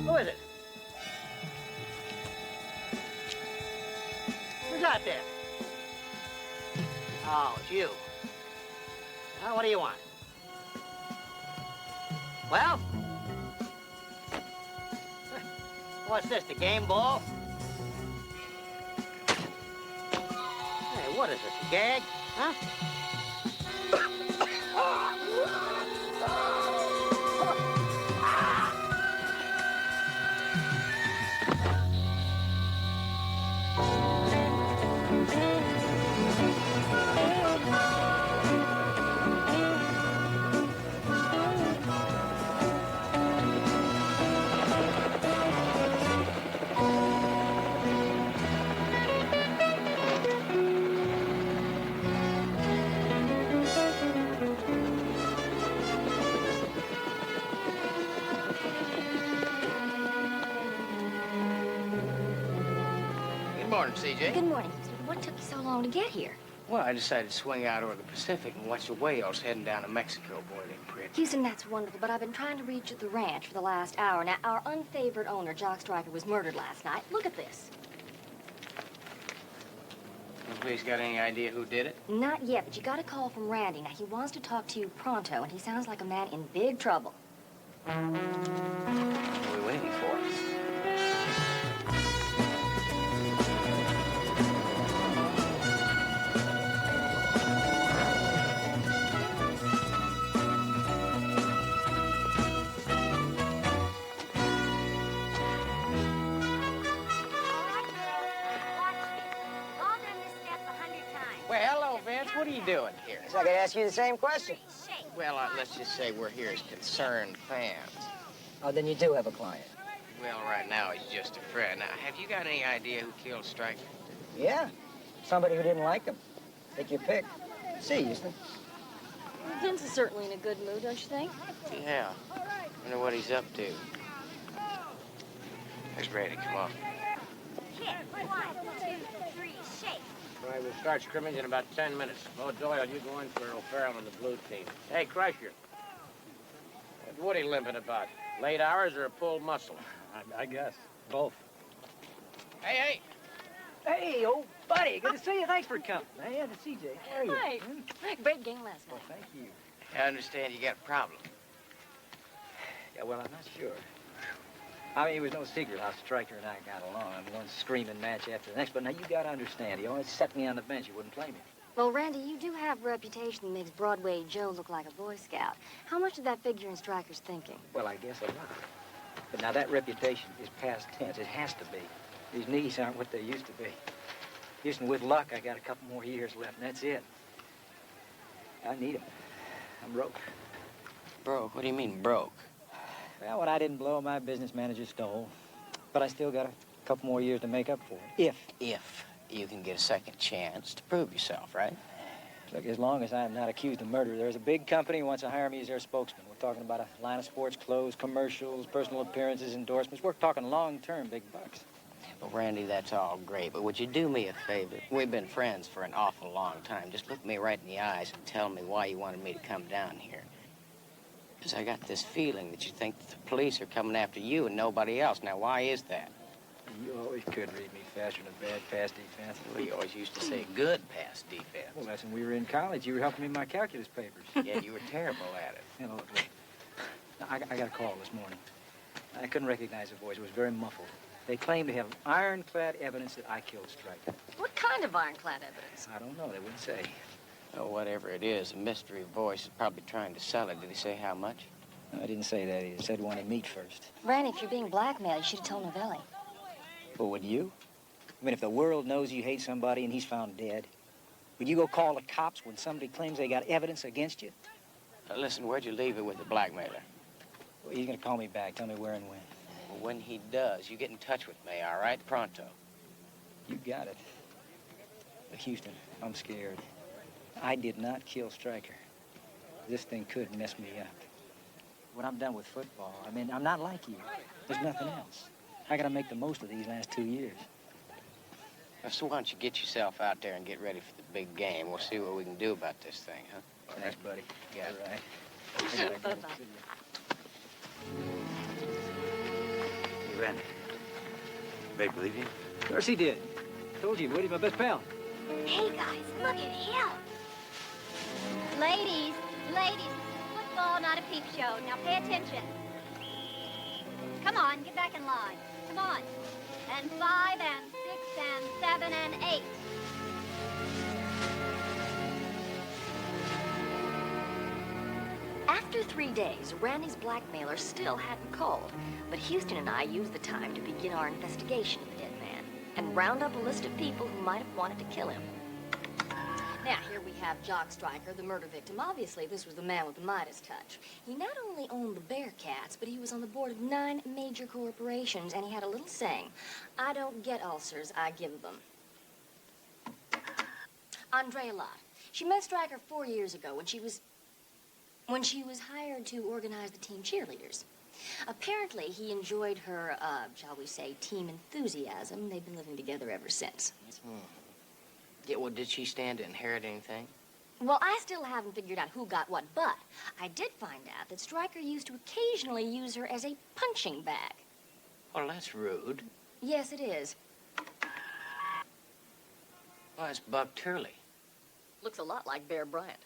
Who is it? Who's out there? Oh, it's you. Now, what do you want? Well? What's this, the game ball? Hey, what is this, a gag? Huh? morning, CJ. Good morning, Houston. What took you so long to get here? Well, I decided to swing out over the Pacific and watch the whales heading down to Mexico. Boy, they're pretty. Houston, that's wonderful, but I've been trying to reach the ranch for the last hour. Now, our unfavored owner, Jock Stryker, was murdered last night. Look at this. The police got any idea who did it? Not yet, but you got a call from Randy. Now, he wants to talk to you pronto, and he sounds like a man in big trouble. What are we waiting for? What are you doing here? So I could ask you the same question. Well, let's just say we're here as concerned fans. Oh, then you do have a client. Well, right now he's just a friend. Now, have you got any idea who killed Stryker? Yeah. Somebody who didn't like him. Take your pick. See, Houston. Vince is certainly in a good mood, don't you think? Yeah. Wonder what he's up to. There's Brady. Come on. Hit. 1, 2, 3, shake. All right, we'll start scrimmage in about 10 minutes. Mo Doyle, you go in for O'Farrell on the blue team. Hey, Crusher. What's Woody limping about? Late hours or a pulled muscle? I guess. Both. Hey! Hey, old buddy. Good to see you. Thanks for coming. Hey, yeah, to CJ. How are you? Hi. Great game last night. Well, thank you. I understand you got a problem. Yeah, well, I'm not sure. I mean, it was no secret how Stryker and I got along. I mean, one screaming match after the next. But now, you got to understand, he always set me on the bench. He wouldn't play me. Well, Randy, you do have a reputation that makes Broadway Joe look like a Boy Scout. How much did that figure in Stryker's thinking? Well, I guess a lot. But now, that reputation is past tense. It has to be. His knees aren't what they used to be. Houston, with luck, I got a couple more years left, and that's it. I need him. I'm broke. Broke? What do you mean, broke? Well, what I didn't blow, my business manager stole. But I still got a couple more years to make up for it. If you can get a second chance to prove yourself, right? Look, as long as I'm not accused of murder, there's a big company who wants to hire me as their spokesman. We're talking about a line of sports clothes, commercials, personal appearances, endorsements. We're talking long-term big bucks. Well, Randy, that's all great, but would you do me a favor? We've been friends for an awful long time. Just look me right in the eyes and tell me why you wanted me to come down here. Because I got this feeling that you think that the police are coming after you and nobody else. Now, why is that? You always could read me faster than bad pass defense. Well, you always used to say good pass defense. Well, that's when we were in college. You were helping me with my calculus papers. Yeah, you were terrible at it. You know, look. Now, I got a call this morning. I couldn't recognize the voice. It was very muffled. They claim to have ironclad evidence that I killed Stryker. What kind of ironclad evidence? I don't know. They wouldn't say. Oh, whatever it is, a mystery voice is probably trying to sell it. Did he say how much? No, I didn't say that. He said he wanted meat first. Randy, if you're being blackmailed, you should have told Novelli. Well, would you? I mean, if the world knows you hate somebody and he's found dead, would you go call the cops when somebody claims they got evidence against you? Listen, where'd you leave it with the blackmailer? Well, he's going to call me back. Tell me where and when. Well, when he does, you get in touch with me, all right? Pronto. You got it. But Houston, I'm scared. I did not kill Stryker. This thing could mess me up. When I'm done with football, I mean, I'm not like you. There's nothing else. I got to make the most of these last 2 years. So why don't you get yourself out there and get ready for the big game? We'll see what we can do about this thing, huh? Thanks, buddy. Yeah. All right. Bye-bye. Hey, Randy. Babe, believe you? Of course he did. Told you, Woody's my best pal. Hey, guys, look at him. Ladies, this is football, not a peep show. Now pay attention. Come on, get back in line. Come on. And 5 and 6 and 7 and 8. After 3 days, Randy's blackmailer still hadn't called, but Houston and I used the time to begin our investigation of the dead man and round up a list of people who might have wanted to kill him. Now, here we have Jock Stryker, the murder victim. Obviously, this was the man with the Midas touch. He not only owned the Bearcats, but he was on the board of 9 major corporations, and he had a little saying, "I don't get ulcers, I give them." Andrea Lott. She met Stryker 4 years ago when she was hired to organize the team cheerleaders. Apparently, he enjoyed her, shall we say, team enthusiasm. They've been living together ever since. Yeah, well, did she stand to inherit anything? Well, I still haven't figured out who got what, but I did find out that Stryker used to occasionally use her as a punching bag. Well, that's rude. Yes, it is. Well, it's Buck Turley. Looks a lot like Bear Bryant.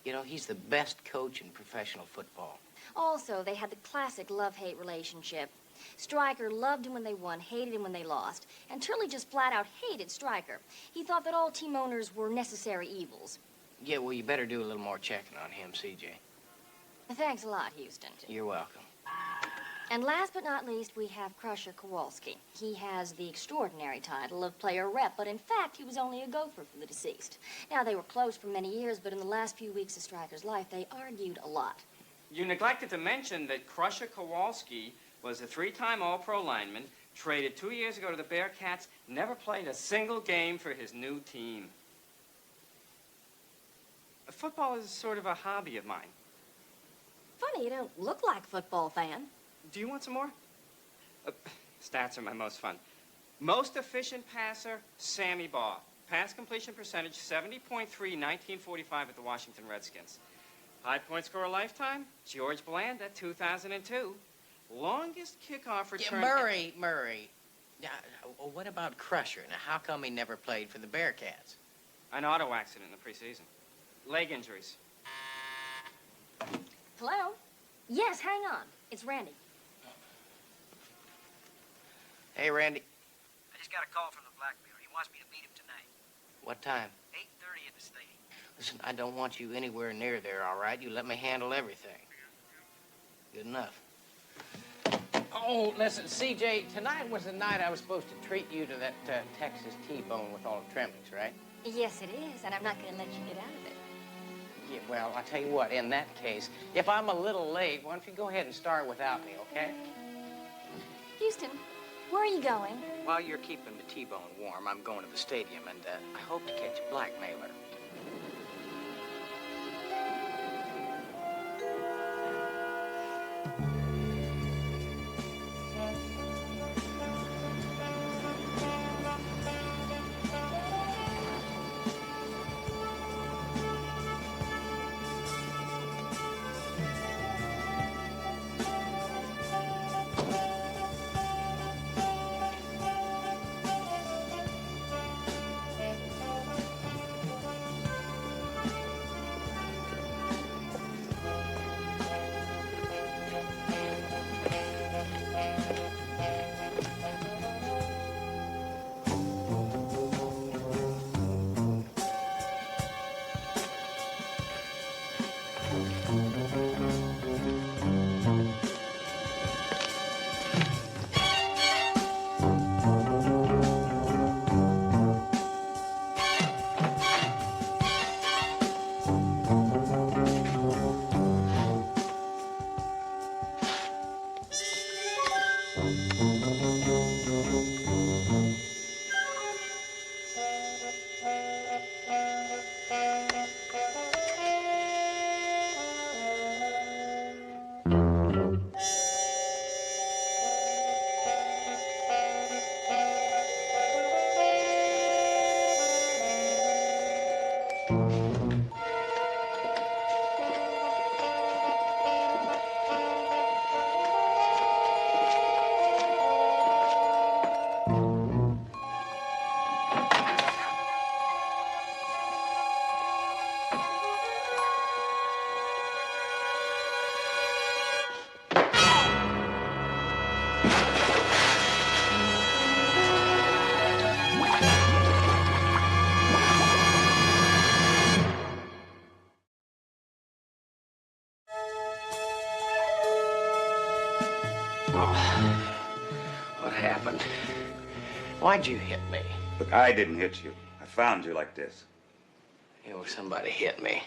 You know, he's the best coach in professional football. Also, they had the classic love-hate relationship. Stryker loved him when they won, hated him when they lost. And Turley just flat out hated Stryker. He thought that all team owners were necessary evils. Yeah, well, you better do a little more checking on him, CJ. Thanks a lot, Houston. You're welcome. And last but not least, we have Crusher Kowalski. He has the extraordinary title of player rep, but in fact, he was only a gopher for the deceased. Now, they were close for many years, but in the last few weeks of Stryker's life, they argued a lot. You neglected to mention that Crusher Kowalski was a 3-time All-Pro lineman, traded 2 years ago to the Bearcats, never played a single game for his new team. Football is sort of a hobby of mine. Funny, you don't look like a football fan. Do you want some more? Stats are my most fun. Most efficient passer, Sammy Baugh. Pass completion percentage, 70.3, 1945 at the Washington Redskins. High point scorer lifetime, George Bland at 2002. Longest kickoff return... Yeah, Murray. Now, what about Crusher? Now, how come he never played for the Bearcats? An auto accident in the preseason. Leg injuries. Hello? Yes, hang on. It's Randy. Hey, Randy. I just got a call from the blackmailer. He wants me to meet him tonight. What time? 8:30 at the stadium. Listen, I don't want you anywhere near there, all right? You let me handle everything. Good enough. Oh, listen, CJ, tonight was the night I was supposed to treat you to that Texas T-bone with all the trimmings, right? Yes, it is, and I'm not going to let you get out of it. Yeah, well, I'll tell you what, in that case, if I'm a little late, why don't you go ahead and start without me, okay? Houston, where are you going? While you're keeping the T-bone warm, I'm going to the stadium, and I hope to catch a blackmailer. What happened? Why'd you hit me? Look, I didn't hit you. I found you like this. Somebody hit me.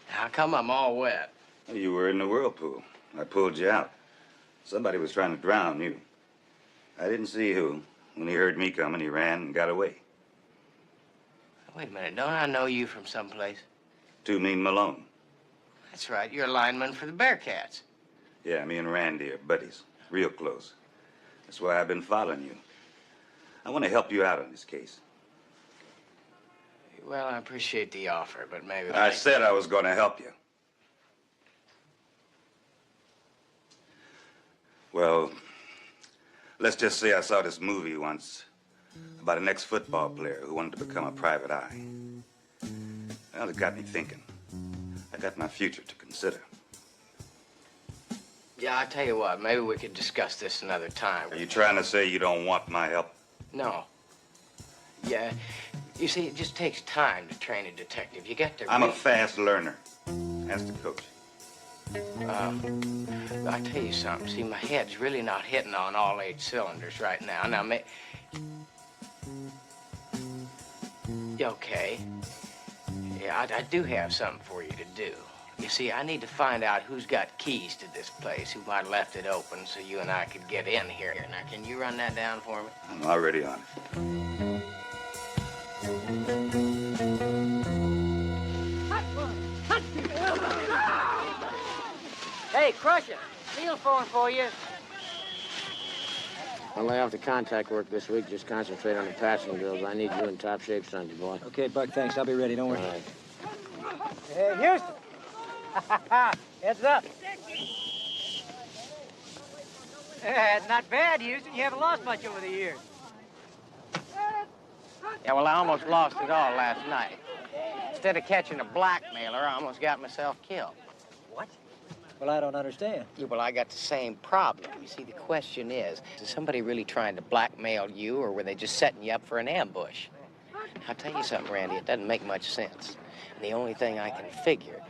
How come I'm all wet? You were in the whirlpool. I pulled you out. Somebody was trying to drown you. I didn't see who. When he heard me coming, he ran and got away. Wait a minute, don't I know you from someplace? Two Mean Malone. That's right, you're a lineman for the Bearcats. Yeah, me and Randy are buddies. Real close. That's why I've been following you. I want to help you out on this case. Well, I appreciate the offer, but maybe... I said I was going to help you. Well, let's just say I saw this movie once about an ex-football player who wanted to become a private eye. Well, it got me thinking. I got my future to consider. Yeah, I tell you what, maybe we could discuss this another time. Are you trying to say you don't want my help? No. Yeah, you see, it just takes time to train a detective. You got to... I'm a fast learner. Ask the coach. I tell you something. See, my head's really not hitting on all 8 cylinders right now. Now, okay. Yeah, I do have something for you to do. You see, I need to find out who's got keys to this place, who might have left it open so you and I could get in here. Now, can you run that down for me? I'm already on it. Hey, Crusher, Neil phone for you. I'll lay off the contact work this week. Just concentrate on the patching drills. I need you in top shape Sunday, boy. Okay, Buck, thanks. I'll be ready. Don't worry. All right. Hey, Houston. Heads up. Not bad, Houston. You haven't lost much over the years. Yeah, well, I almost lost it all last night. Instead of catching a blackmailer, I almost got myself killed. What? Well, I don't understand. Yeah, well, I got the same problem. You see, the question is somebody really trying to blackmail you, or were they just setting you up for an ambush? I'll tell you something, Randy, it doesn't make much sense. And the only thing I can figure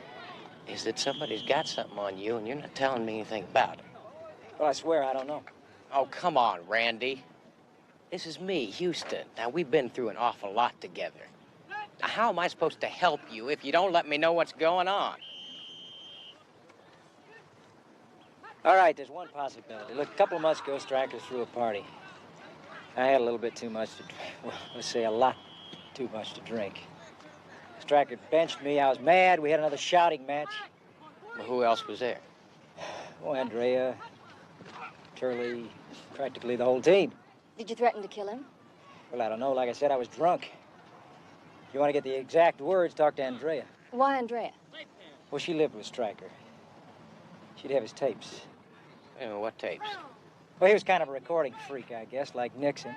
is that somebody's got something on you, and you're not telling me anything about it. Well, I swear I don't know. Oh, come on, Randy. This is me, Houston. Now, we've been through an awful lot together. Now, how am I supposed to help you if you don't let me know what's going on? All right, there's one possibility. Look, a couple of months ago, Stryker threw a party. I had a little bit too much to drink. Well, let's say a lot too much to drink. Stryker benched me. I was mad. We had another shouting match. Well, who else was there? Oh, Andrea, Turley, practically the whole team. Did you threaten to kill him? Well, I don't know. Like I said, I was drunk. If you want to get the exact words, talk to Andrea. Why Andrea? Well, she lived with Stryker. She'd have his tapes. What tapes? Well, he was kind of a recording freak, I guess, like Nixon.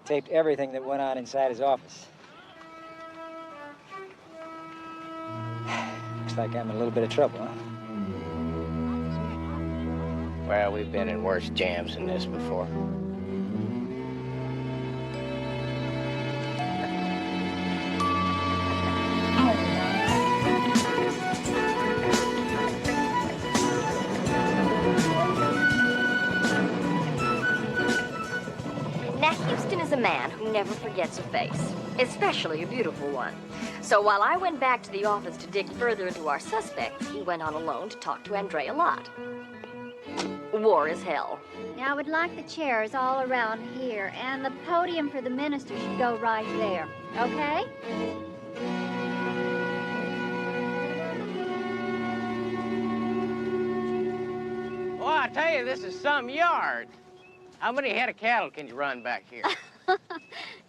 Taped everything that went on inside his office. Looks like I'm in a little bit of trouble, huh? Well, we've been in worse jams than this before. Houston is a man who never forgets a face, especially a beautiful one. So while I went back to the office to dig further into our suspects, he went on alone to talk to Andrea Lott. War is hell. Now, I would like the chairs all around here, and the podium for the minister should go right there, okay? Well, I tell you, this is some yard. How many head of cattle can you run back here?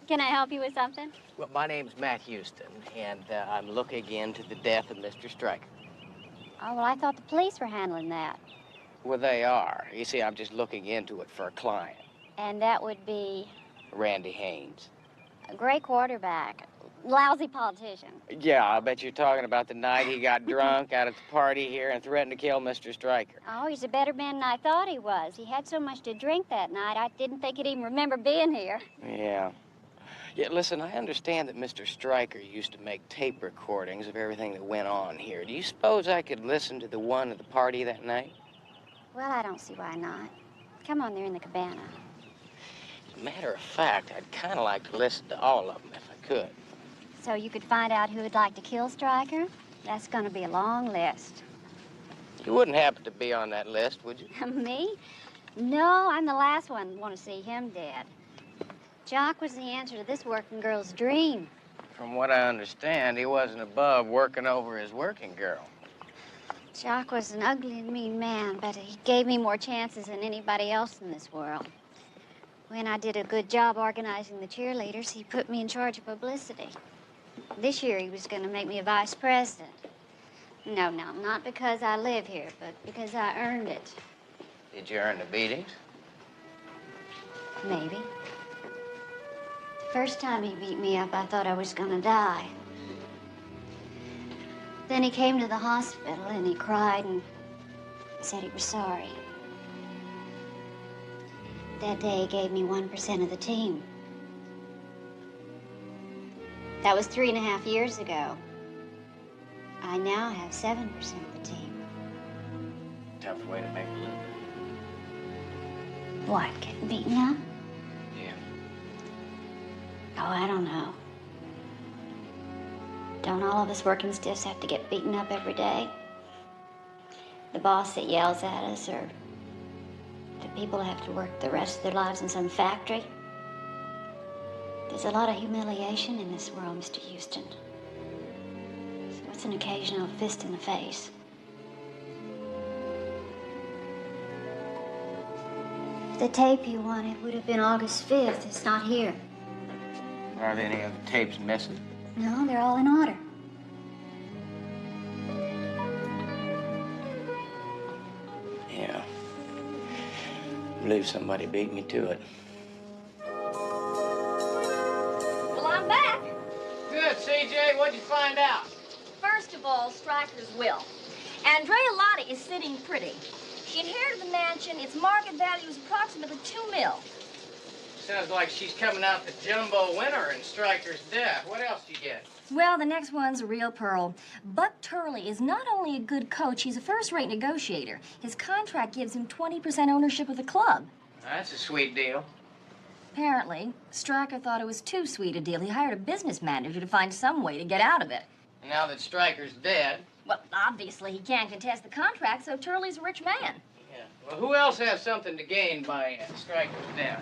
Can I help you with something? Well, my name's Matt Houston, and I'm looking into the death of Mr. Stryker. Oh, well, I thought the police were handling that. Well, they are. You see, I'm just looking into it for a client. And that would be? Randy Haynes. A great quarterback. Lousy politician. Yeah, I bet you're talking about the night he got drunk out at the party here and threatened to kill Mr. Stryker. Oh, he's a better man than I thought he was. He had so much to drink that night, I didn't think he'd even remember being here. Yeah. Yeah, listen, I understand that Mr. Stryker used to make tape recordings of everything that went on here. Do you suppose I could listen to the one at the party that night? Well, I don't see why not. Come on, they're in the cabana. As a matter of fact, I'd kind of like to listen to all of them if I could. So you could find out who would like to kill Stryker? That's going to be a long list. You wouldn't happen to be on that list, would you? Me? No, I'm the last one to want to see him dead. Jock was the answer to this working girl's dream. From what I understand, he wasn't above working over his working girl. Jock was an ugly and mean man, but he gave me more chances than anybody else in this world. When I did a good job organizing the cheerleaders, he put me in charge of publicity. This year, he was going to make me a vice president. No, not because I live here, but because I earned it. Did you earn the beatings? Maybe. The first time he beat me up, I thought I was going to die. Then he came to the hospital and he cried and said he was sorry. That day, he gave me 1% of the team. That was 3.5 years ago. I now have 7% of the team. Tough way to make a living. What, getting beaten up? Yeah. Oh, I don't know. Don't all of us working stiffs have to get beaten up every day? The boss that yells at us, or the people have to work the rest of their lives in some factory? There's a lot of humiliation in this world, Mr. Houston. So it's an occasional fist in the face. The tape you wanted would have been August 5th. It's not here. Are there any other tapes missing? No, they're all in order. Yeah. I believe somebody beat me to it. Well, I'm back. Good, CJ. What'd you find out? First of all, Stryker's will. Andrea Lotta is sitting pretty. She inherited the mansion. Its market value is approximately $2 million. Sounds like she's coming out the jumbo winner in Stryker's death. What else you get? Well, the next one's a real pearl. Buck Turley is not only a good coach, he's a first-rate negotiator. His contract gives him 20% ownership of the club. That's a sweet deal. Apparently, Stryker thought it was too sweet a deal. He hired a business manager to find some way to get out of it. And now that Stryker's dead... Well, obviously, he can't contest the contract, so Turley's a rich man. Yeah. Well, who else has something to gain by Stryker's death?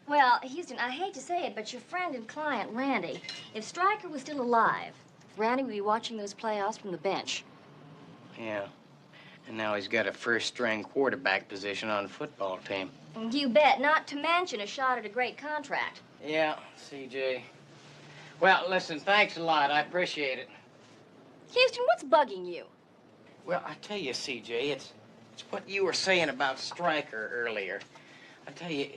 Well, Houston, I hate to say it, but your friend and client, Randy, if Stryker was still alive, Randy would be watching those playoffs from the bench. Yeah. And now he's got a first-string quarterback position on the football team. You bet, not to mention a shot at a great contract. Yeah, CJ. Well, listen, thanks a lot. I appreciate it. Houston, what's bugging you? Well, I tell you, CJ, it's what you were saying about Stryker earlier. I tell you,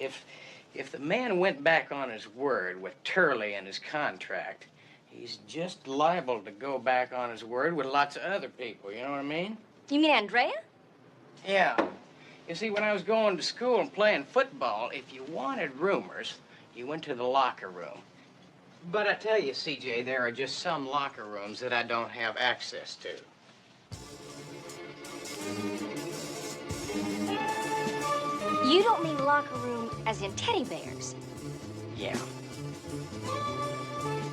if the man went back on his word with Turley and his contract, he's just liable to go back on his word with lots of other people, you know what I mean? You mean Andrea? Yeah. You see, when I was going to school and playing football, if you wanted rumors, you went to the locker room. But I tell you, CJ, there are just some locker rooms that I don't have access to. You don't mean locker room as in teddy bears. Yeah.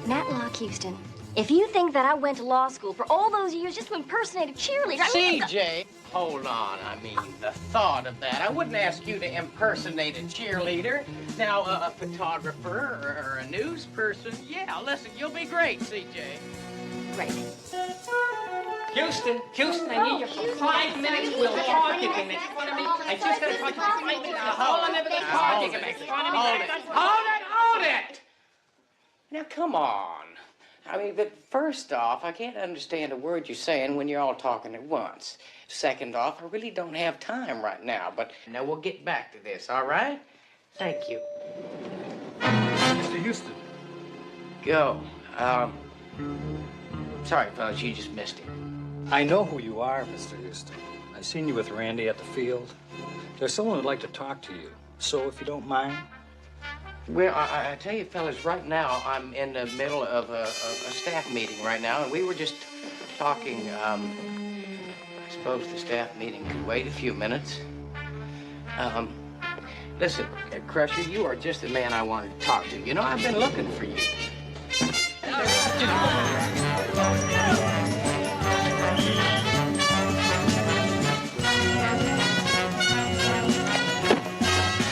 Matlock, Houston, if you think that I went to law school for all those years just to impersonate a cheerleader, I mean... CJ, hold on. I mean, the thought of that. I wouldn't ask you to impersonate a cheerleader. Now, a photographer or a news person, yeah, listen, you'll be great, CJ. Great. Houston, I need you for 5 minutes. We'll talk. You can make fun of me. I just gotta talk to you for 5 minutes. Hold on, everything. You can make fun of me. Hold it! Now, come on. I mean, but first off, I can't understand a word you're saying when you're all talking at once. Second off, I really don't have time right now, but now we'll get back to this, all right? Thank you. Mr. Houston. Go. Sorry, fellas, you just missed him. I know who you are, Mr. Houston. I seen you with Randy at the field. There's someone who'd like to talk to you. So, if you don't mind. Well, I tell you, fellas, right now I'm in the middle of a staff meeting right now, and we were just talking. I suppose the staff meeting could wait a few minutes. Listen, Crusher, you are just the man I wanted to talk to. You know, I've been looking for you.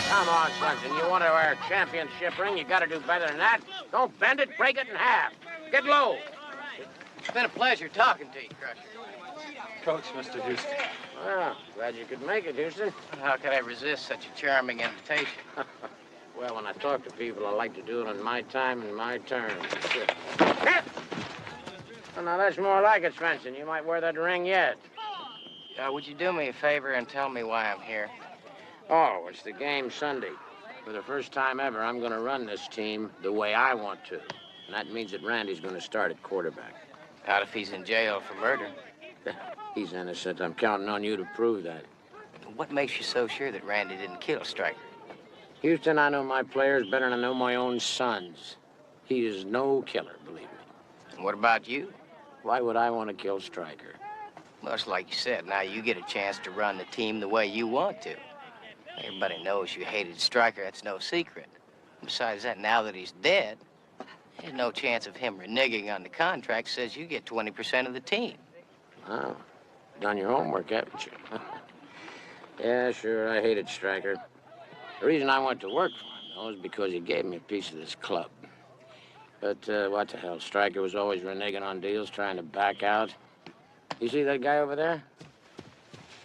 Come on, Swenson. You want to wear a championship ring, you got to do better than that. Don't bend it, break it in half. Get low. It's been a pleasure talking to you, Crusher. coach, Mr. Houston. Well, glad you could make it, Houston. How could I resist such a charming invitation? Well, when I talk to people, I like to do it on my time and my terms. Well, now, that's more like it, Svensson. You might wear that ring yet. Would you do me a favor and tell me why I'm here? Oh, it's the game Sunday. For the first time ever, I'm going to run this team the way I want to. And that means that Randy's going to start at quarterback. Not if he's in jail for murder. He's innocent. I'm counting on you to prove that. What makes you so sure that Randy didn't kill Stryker? Houston, I know my players better than I know my own sons. He is no killer, believe me. And what about you? Why would I want to kill Stryker? Well, it's like you said, now you get a chance to run the team the way you want to. Everybody knows you hated Stryker, that's no secret. Besides that, now that he's dead, there's no chance of him reneging on the contract. Says you get 20% of the team. Oh, done your homework, haven't you? Yeah, sure, I hated Stryker. The reason I went to work for him, though, is because he gave me a piece of this club. But what the hell, Stryker was always reneging on deals, trying to back out. You see that guy over there?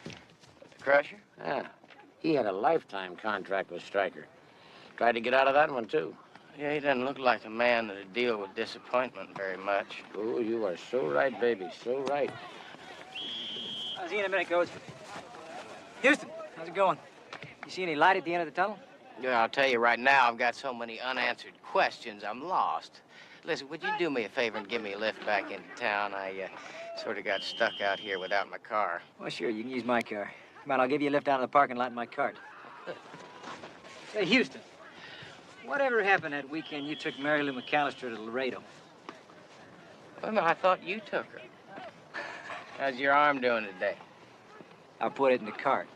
The Crusher? Yeah. He had a lifetime contract with Stryker. Tried to get out of that one, too. Yeah, he doesn't look like a man that'd deal with disappointment very much. Oh, you are so right, baby, so right. I'll see you in a minute, Coach. Houston, how's it going? You see any light at the end of the tunnel? Yeah, I'll tell you right now, I've got so many unanswered questions, I'm lost. Listen, would you do me a favor and give me a lift back into town? I sort of got stuck out here without my car. Well, sure, you can use my car. Come on, I'll give you a lift down to the parking lot in my cart. Hey, Houston, whatever happened that weekend you took Mary Lou McAllister to Laredo? Well, no, I thought you took her. How's your arm doing today? I'll put it in the cart.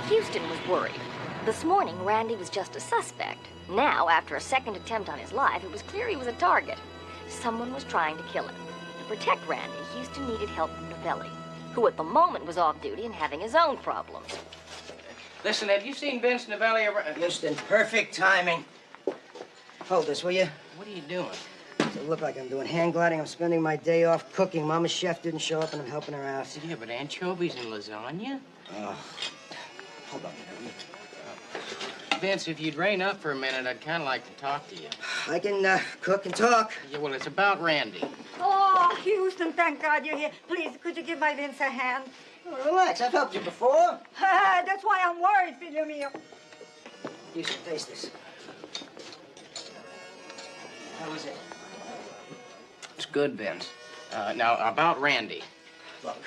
Houston was worried. This morning, Randy was just a suspect. Now, after a second attempt on his life, it was clear he was a target. Someone was trying to kill him. To protect Randy, Houston needed help from Novelli, who at the moment was off duty and having his own problems. Listen, have you seen Vince Novelli around? Houston, perfect timing. Hold this, will you? What are you doing? Does it look like I'm doing hand gliding? I'm spending my day off cooking. Mama's chef didn't show up, and I'm helping her out. Yeah, but anchovies and lasagna? Oh, hold on. Vince, if you'd rein up for a minute, I'd kind of like to talk to you. I can cook and talk. Yeah, well, it's about Randy. Oh, Houston, thank God you're here. Please, could you give my Vince a hand? Oh, relax, I've helped you before. That's why I'm worried, figlio mio. Houston, taste this. How was it? It's good, Vince. Now, about Randy. Look,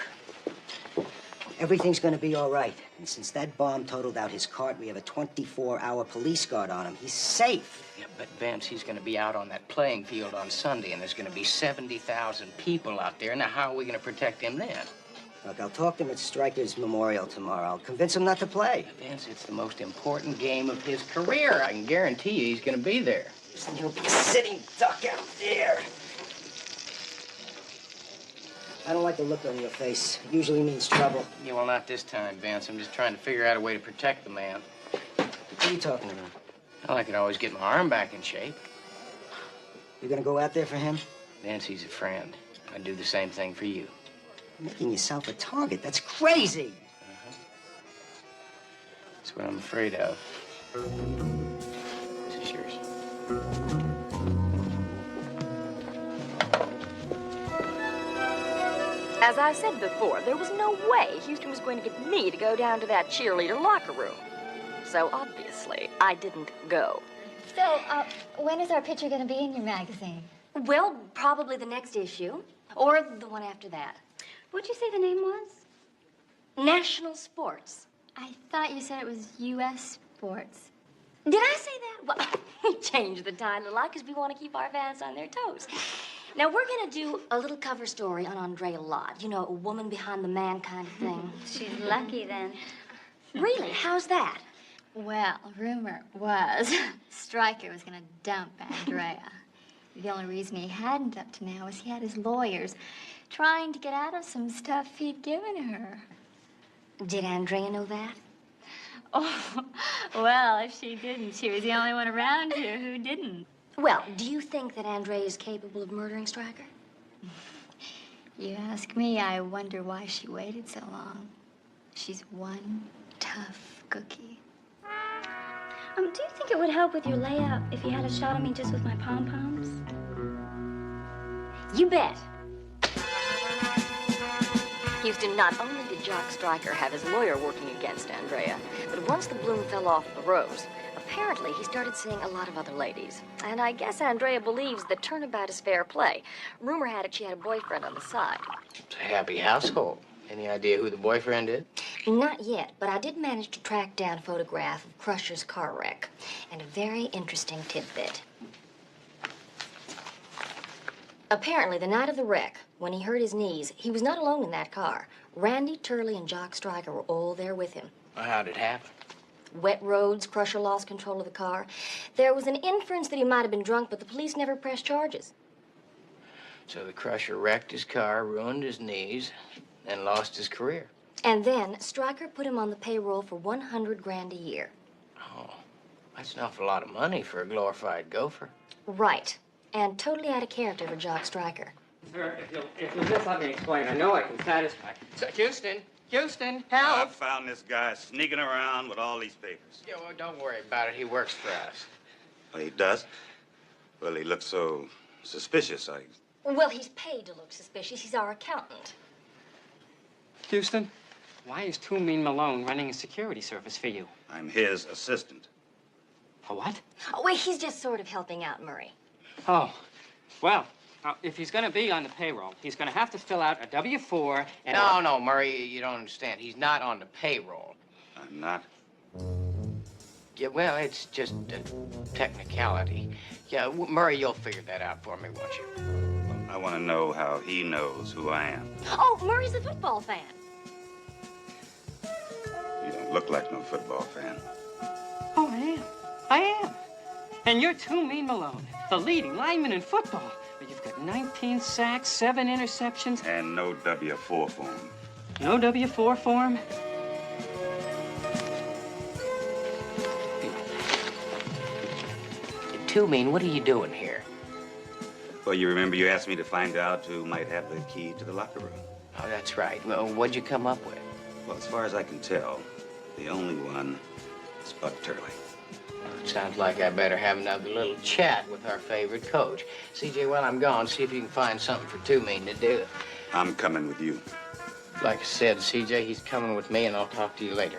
everything's gonna be all right. And since that bomb totaled out his cart, we have a 24-hour police guard on him. He's safe. Yeah, but Vince, he's going to be out on that playing field on Sunday, and there's going to be 70,000 people out there. Now, how are we going to protect him then? Look, I'll talk to him at Stryker's memorial tomorrow. I'll convince him not to play. Vince, it's the most important game of his career. I can guarantee you he's going to be there. He'll be a sitting duck out there. I don't like the look on your face. It usually means trouble. Yeah, well, not this time, Vince. I'm just trying to figure out a way to protect the man. What are you talking about? Well, I could always get my arm back in shape. You're gonna go out there for him? Vince, he's a friend. I'd do the same thing for you. You're making yourself a target. That's crazy. That's what I'm afraid of. This is yours. As I said before, there was no way Houston was going to get me to go down to that cheerleader locker room. So obviously, I didn't go. So, when is our picture going to be in your magazine? Well, probably the next issue, or the one after that. What'd you say the name was? National Sports. I thought you said it was U.S. Sports. Did I say that? Well, we changed the title a lot because we want to keep our fans on their toes. Now, we're going to do a little cover story on Andrea Lott. You know, a woman behind the man kind of thing. She's lucky then. Really? How's that? Well, rumor was Stryker was going to dump Andrea. The only reason he hadn't up to now is he had his lawyers trying to get out of some stuff he'd given her. Did Andrea know that? Oh, well, if she didn't, she was the only one around here who didn't. Well, do you think that Andrea is capable of murdering Stryker? You ask me, I wonder why she waited so long. She's one tough cookie. Do you think it would help with your layup if you had a shot at me just with my pom-poms? You bet. Houston, not only did Jock Stryker have his lawyer working against Andrea, but once the bloom fell off the rose, apparently he started seeing a lot of other ladies. And I guess Andrea believes that turnabout is fair play. Rumor had it she had a boyfriend on the side. It's a happy household. Any idea who the boyfriend is? Not yet, but I did manage to track down a photograph of Crusher's car wreck. And a very interesting tidbit. Apparently, the night of the wreck, when he hurt his knees, he was not alone in that car. Randy, Turley, and Jock Stryker were all there with him. Well, how'd it happen? Wet roads, Crusher lost control of the car. There was an inference that he might have been drunk, but the police never pressed charges. So the Crusher wrecked his car, ruined his knees, and lost his career. And then Stryker put him on the payroll for $100 grand a year. Oh, that's an awful lot of money for a glorified gopher. Right. And totally out of character for Jock Stryker. Sir, if you'll just let me explain, I know I can satisfy. Houston, help! I found this guy sneaking around with all these papers. Yeah, well, don't worry about it. He works for us. Oh, he does? Well, he looks so suspicious. Well, he's paid to look suspicious. He's our accountant. Houston, why is Two Mean Malone running a security service for you? I'm his assistant. A what? Oh, wait, he's just sort of helping out Murray. Oh, well, now, if he's going to be on the payroll, he's going to have to fill out a W-4 and... No, Murray, you don't understand. He's not on the payroll. I'm not? Yeah, well, it's just a technicality. Yeah, Murray, you'll figure that out for me, won't you? I want to know how he knows who I am. Oh, Murray's a football fan. You don't look like no football fan. Oh, I am. And you're Two Mean Malone, the leading lineman in football. But you've got 19 sacks, 7 interceptions. And no W-4 form. No W-4 form? Two Mean, what are you doing here? Well, you remember you asked me to find out who might have the key to the locker room. Oh, that's right. Well, what'd you come up with? Well, as far as I can tell, the only one is Buck Turley. Sounds like I better have another little chat with our favorite coach. CJ, while I'm gone, see if you can find something for Two Mean to do. I'm coming with you. Like I said, CJ, he's coming with me, and I'll talk to you later.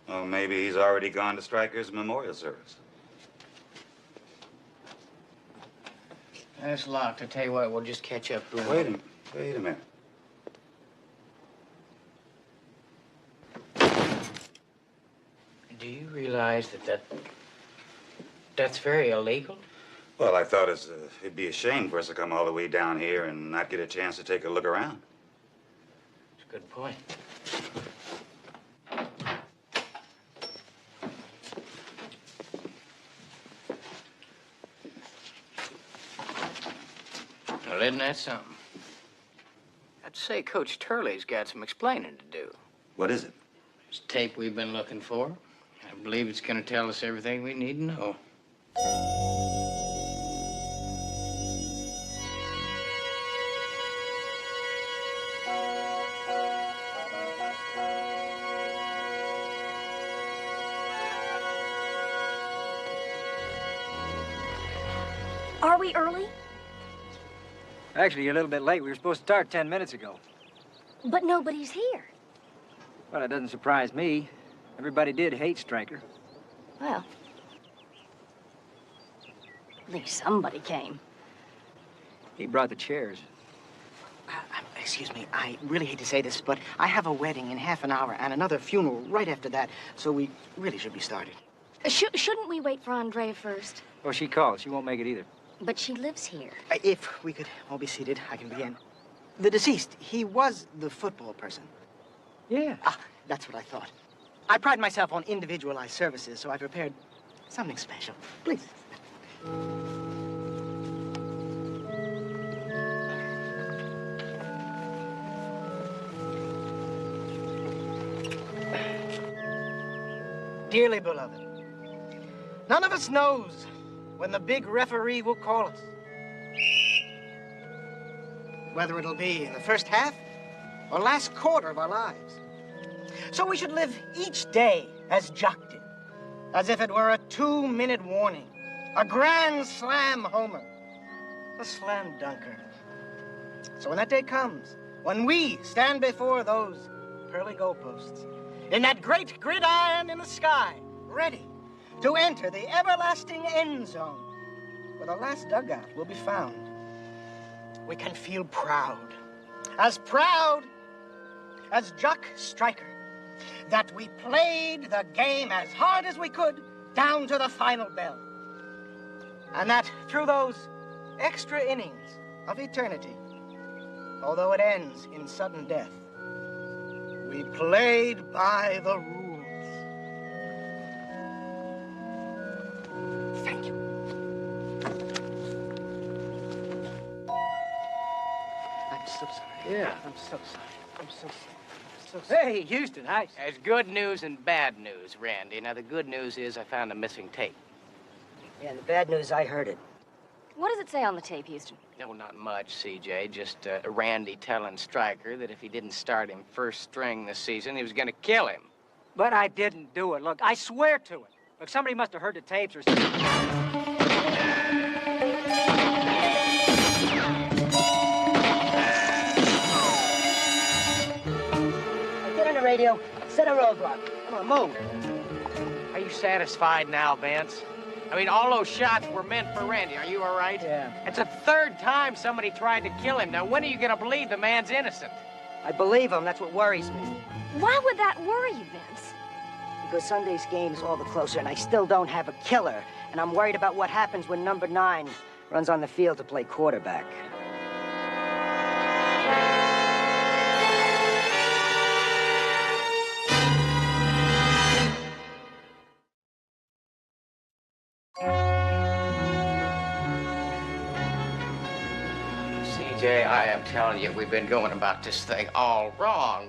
Well, maybe he's already gone to Stryker's memorial service. That's locked. I tell you what, we'll just catch up. Wait a minute. Do you realize that's very illegal? Well, I thought it'd be a shame for us to come all the way down here and not get a chance to take a look around. That's a good point. Well, isn't that something? I'd say Coach Turley's got some explaining to do. What is it? It's tape we've been looking for. I believe it's going to tell us everything we need to know. Are we early? Actually, you're a little bit late. We were supposed to start 10 minutes ago. But nobody's here. Well, it doesn't surprise me. Everybody did hate Stryker. Well, at least somebody came. He brought the chairs. Excuse me, I really hate to say this, but I have a wedding in half an hour and another funeral right after that, so we really should be started. Shouldn't we wait for Andrea first? Well, she called. She won't make it either. But she lives here. If we could all be seated, I can begin. The deceased, he was the football person. Yeah. Ah, that's what I thought. I pride myself on individualized services, so I prepared something special. Please. Dearly beloved, none of us knows when the big referee will call us. Whether it'll be in the first half or last quarter of our lives. So we should live each day as Jock did, as if it were a 2-minute warning, a grand slam homer, a slam dunker. So when that day comes, when we stand before those pearly goalposts, in that great gridiron in the sky, ready to enter the everlasting end zone, where the last dugout will be found, we can feel proud as Jock Stryker, that we played the game as hard as we could down to the final bell. And that through those extra innings of eternity, although it ends in sudden death, we played by the rules. Thank you. I'm so sorry. Yeah. I'm so sorry. I'm so sorry. So sorry. Hey, Houston, hi. There's good news and bad news, Randy. Now, the good news is I found a missing tape. Yeah, and the bad news, I heard it. What does it say on the tape, Houston? No, not much, CJ. Just Randy telling Stryker that if he didn't start him first string this season, he was going to kill him. But I didn't do it. Look, I swear to it. Look, somebody must have heard the tapes or something. Get on the radio, set a roadblock. Come on, move. Are you satisfied now, Vance? I mean, all those shots were meant for Randy. Are you all right? Yeah. It's the third time somebody tried to kill him. Now, when are you going to believe the man's innocent? I believe him. That's what worries me. Why would that worry you, Vince? Because Sunday's game's all the closer, and I still don't have a killer. And I'm worried about what happens when number 9 runs on the field to play quarterback. CJ, I am telling you, we've been going about this thing all wrong.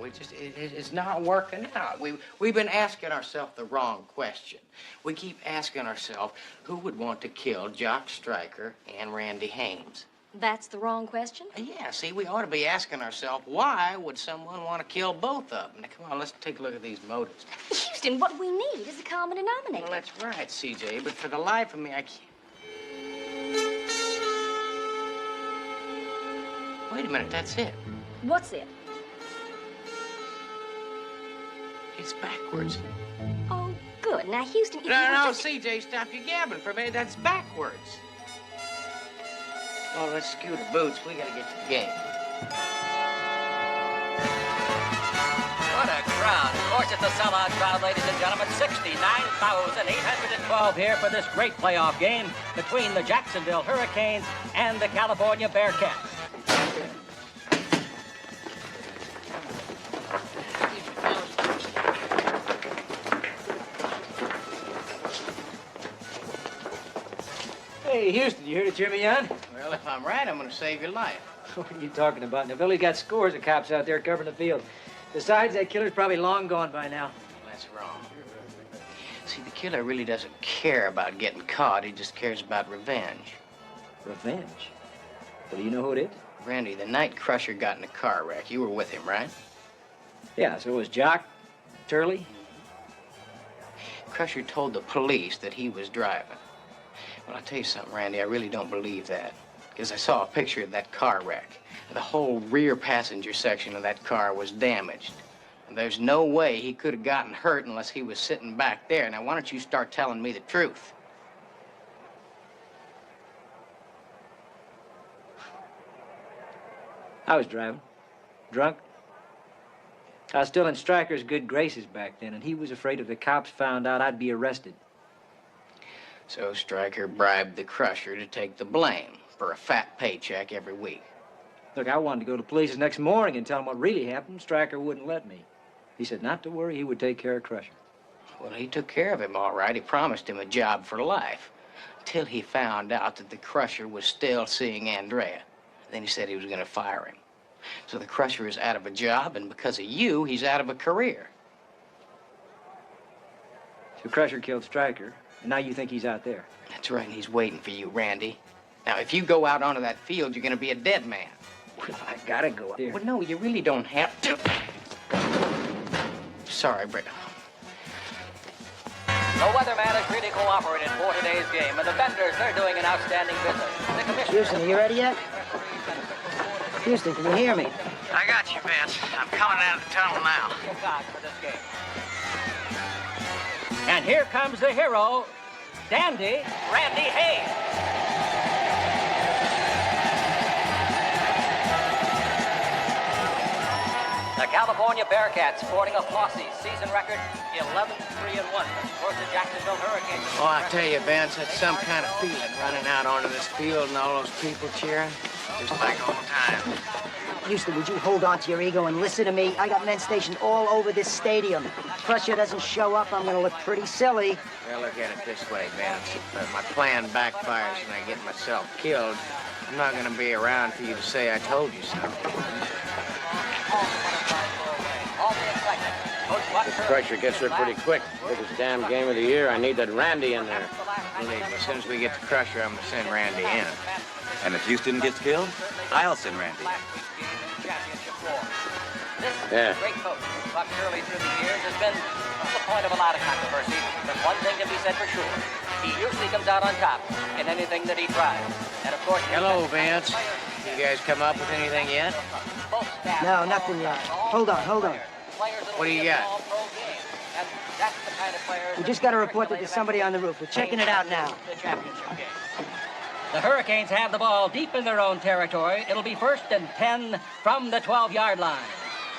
It's not working out. We've been asking ourselves the wrong question. We keep asking ourselves, who would want to kill Jock Stryker and Randy Hames? That's the wrong question? Yeah, see, we ought to be asking ourselves, why would someone want to kill both of them? Now, come on, let's take a look at these motives. Houston, what we need is a common denominator. Well, that's right, CJ, but for the life of me, I can't. Wait a minute, that's it. What's it? It's backwards. Oh, good. Now, Houston, if No, you just... CJ, stop your gabbing for a minute. That's backwards. Oh, let's skew the boots. We gotta get to the game. What a crowd. Of course, it's a sellout crowd, ladies and gentlemen. 69,812 here for this great playoff game between the Jacksonville Hurricanes and the California Bearcats. Hey, Houston, you here to cheer me on? Well, if I'm right, I'm gonna save your life. What are you talking about? Now, Billy got scores of cops out there covering the field. Besides, that killer's probably long gone by now. That's wrong. See, the killer really doesn't care about getting caught. He just cares about revenge. Revenge? Well, do you know who it is? Randy, the night Crusher got in a car wreck, you were with him, right? Yeah, so it was Jock, Turley. Crusher told the police that he was driving. Well, I'll tell you something, Randy, I really don't believe that. Because I saw a picture of that car wreck. The whole rear passenger section of that car was damaged. And there's no way he could have gotten hurt unless he was sitting back there. Now, why don't you start telling me the truth? I was driving. Drunk. I was still in Stryker's good graces back then, and he was afraid if the cops found out, I'd be arrested. So Stryker bribed the Crusher to take the blame for a fat paycheck every week. Look, I wanted to go to police the next morning and tell him what really happened. Stryker wouldn't let me. He said not to worry, he would take care of Crusher. Well, he took care of him all right. He promised him a job for life. Till he found out that the Crusher was still seeing Andrea. Then he said he was going to fire him. So the Crusher is out of a job, and because of you, he's out of a career. So Crusher killed Stryker, and now you think he's out there? That's right, and he's waiting for you, Randy. Now, if you go out onto that field, you're going to be a dead man. Well, I gotta go out there. Well, no, you really don't have to. Sorry, Brett. The weatherman has really cooperated for today's game, and the vendors, they're doing an outstanding business. The commissioner... Houston, are you ready yet? Houston, can you hear me? I got you, Vince. I'm coming out of the tunnel now. For this game. And here comes the hero, Dandy Randy Hayes. The California Bearcats sporting a flossy season record 11-3-1 towards the Jacksonville Hurricanes. Oh, I tell you, Vince, that's some kind of feeling running out onto this field and all those people cheering. Just like old times. Houston, would you hold on to your ego and listen to me? I got men stationed all over this stadium. Crusher doesn't show up, I'm gonna look pretty silly. Well, look at it this way, Vince. If my plan backfires and I get myself killed, I'm not gonna be around for you to say I told you so. This Crusher gets there pretty quick. Biggest damn game of the year. I need that Randy in there. Believe me, as soon as we get to Crusher, I'm gonna send Randy in. And if Houston gets killed, I'll send Randy. This great coach, Buck Shirley through the years, has been the point of a lot of controversy. But one thing can be said for sure. He usually comes out on top in anything that he tries. And of course... Hello, Vince. You guys come up with anything yet? No, nothing yet. Hold on. What do you got? We just got a report that there's somebody on the roof. We're checking it out now. The Hurricanes have the ball deep in their own territory. It'll be 1st and 10 from the 12-yard line.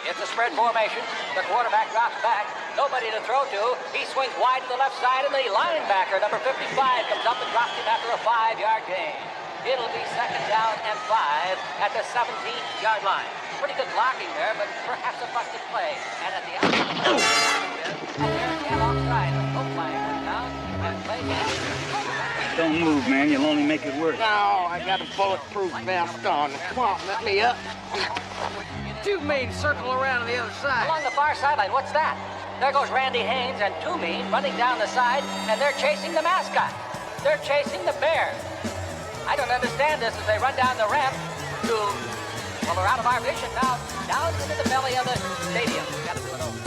It's a spread formation. The quarterback drops back. Nobody to throw to. He swings wide to the left side, and the linebacker, number 55, comes up and drops him after a 5-yard gain. It'll be 2nd down and 5 at the 17-yard line. Pretty good blocking there, but perhaps a busted play. And at the outside, offside. No flag went down, and play Don't move, man. You'll only make it worse. No, I got a bulletproof vest on. Come on, let me up. Two Mean circle around to the other side. Along the far sideline, what's that? There goes Randy Haynes and Two Mean running down the side, and they're chasing the mascot. They're chasing the bear. I don't understand this as they run down the ramp to, well, they're out of our vision now, down into the belly of the stadium. Got to do it over.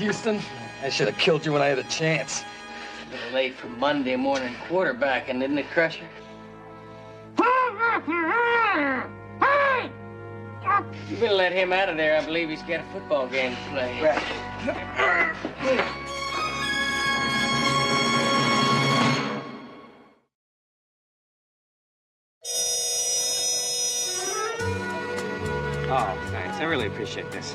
Houston, I should have killed you when I had a chance. A little late for Monday morning quarterbacking, isn't it, Crusher? You better let him out of there. I believe he's got a football game to play. Right. Oh, thanks. I really appreciate this.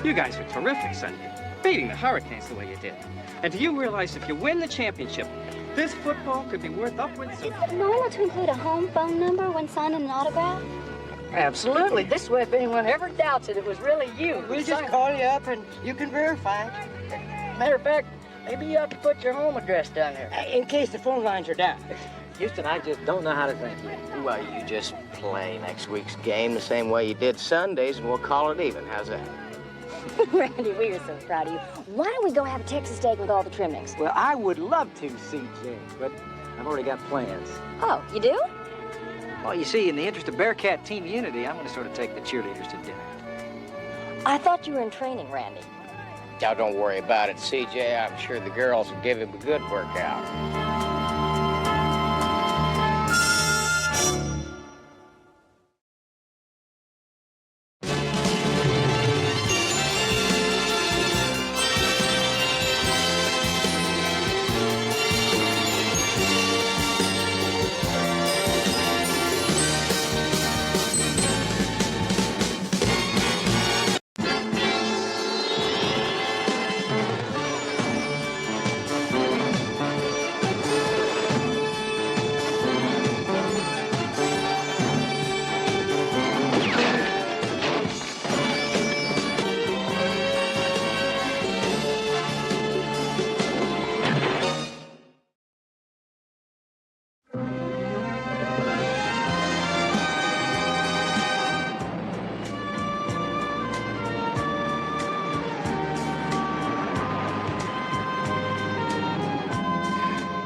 You guys are terrific Sunday. Beating the Hurricanes the way you did. And do you realize if you win the championship, this football could be worth upwards of... Is it normal to include a home phone number when signing an autograph? Absolutely. This way, if anyone ever doubts it was really you. We'll just call you up and you can verify it. Matter of fact, maybe you ought to put your home address down there. In case the phone lines are down. Houston, I just don't know how to thank you. Well, you just play next week's game the same way you did Sundays, and we'll call it even. How's that? Randy, we are so proud of you. Why don't we go have a Texas steak with all the trimmings? Well, I would love to, CJ, but I've already got plans. Oh, you do? Well, you see, in the interest of Bearcat team unity, I'm going to sort of take the cheerleaders to dinner. I thought you were in training, Randy. Now, don't worry about it, CJ. I'm sure the girls will give him a good workout.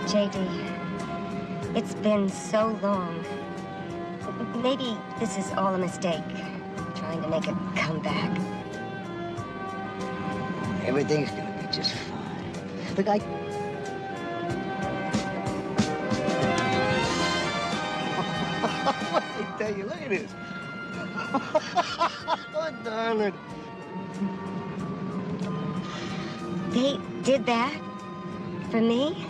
JD, it's been so long. Maybe this is all a mistake, trying to make a comeback. Everything's gonna be just fine. Look, Let me tell you, look at this. Oh, darling. They did that? For me?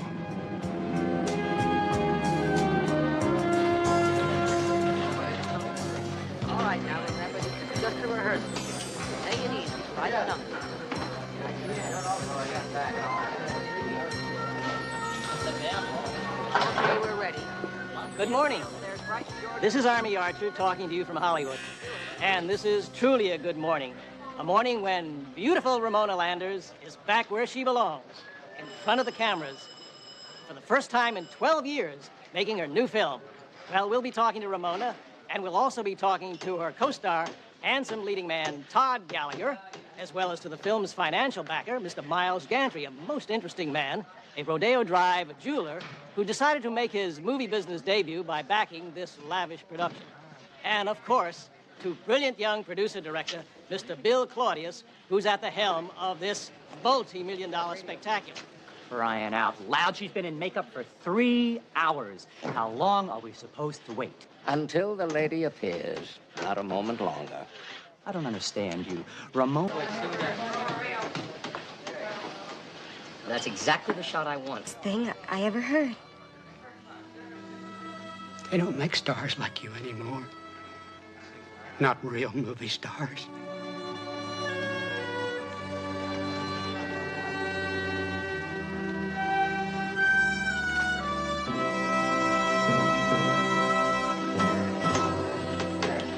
All right, now remember, this is just a rehearsal. Take it easy. Lighten up. Okay, we're ready. Good morning. This is Army Archer talking to you from Hollywood. And this is truly a good morning. A morning when beautiful Ramona Landers is back where she belongs, in front of the cameras, for the first time in 12 years, making her new film. Well, we'll be talking to Ramona, and we'll also be talking to her co-star, handsome leading man Todd Gallagher, as well as to the film's financial backer, Mr. Miles Gantry, a most interesting man, a Rodeo Drive jeweler who decided to make his movie business debut by backing this lavish production. And, of course, to brilliant young producer-director, Mr. Bill Claudius, who's at the helm of this multi-million-dollar spectacular. Crying out loud, she's been in makeup for 3 hours. How long are we supposed to wait? Until the lady appears. Not a moment longer. I don't understand you. Ramona... That's exactly the shot I want. Thing I ever heard. They don't make stars like you anymore. Not real movie stars.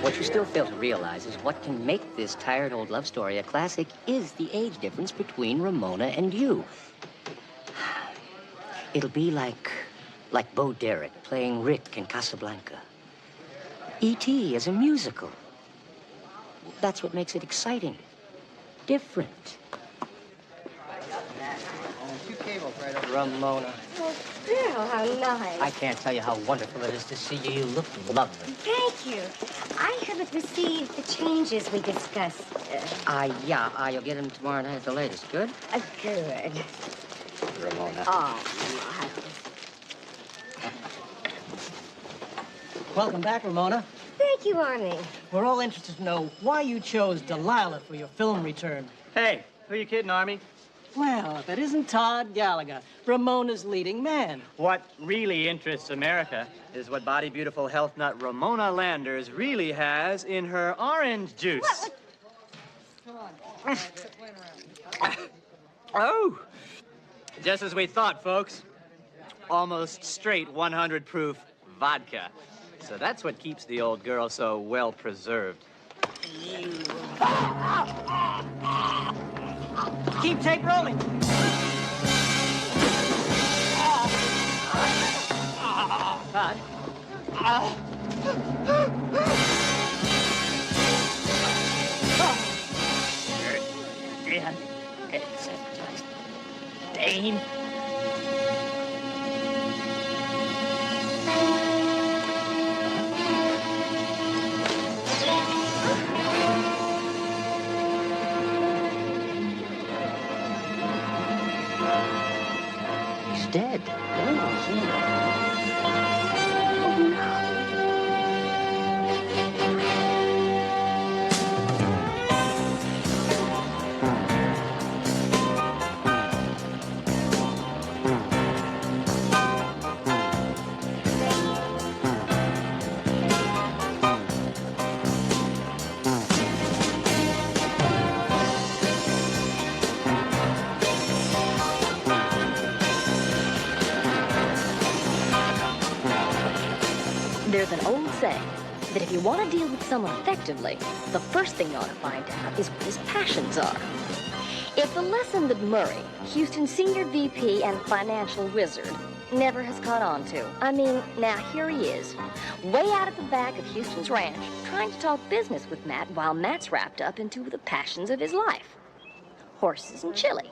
What you still fail to realize is what can make this tired old love story a classic is the age difference between Ramona and you. It'll be like Bo Derek playing Rick in Casablanca. E.T. as a musical. That's what makes it exciting. Different. 2 cables right over. Ramona. Oh, Bill, how nice. I can't tell you how wonderful it is to see you. You look lovely. Thank you. I haven't received the changes we discussed. Yeah, you'll get them tomorrow night at the latest. Good? Good. Ramona. Oh, Welcome back, Ramona. thank you, Army. We're all interested to know why you chose Delilah for your film return. Hey, who you kidding, Army? Well, if it isn't Todd Gallagher, Ramona's leading man. What really interests America is what body beautiful health nut Ramona Landers really has in her orange juice. Oh, just as we thought, folks. Almost straight 100 proof vodka. So that's what keeps the old girl so well preserved. Keep tape rolling. Todd. Dan, it's just Dane. He's dead. There's an old saying that if you want to deal with someone effectively, the first thing you ought to find out is what his passions are. If the lesson that Murray, Houston's senior VP and financial wizard, never has caught on to, I mean, now here he is, way out at the back of Houston's ranch, trying to talk business with Matt while Matt's wrapped up into the passions of his life. Horses and chili.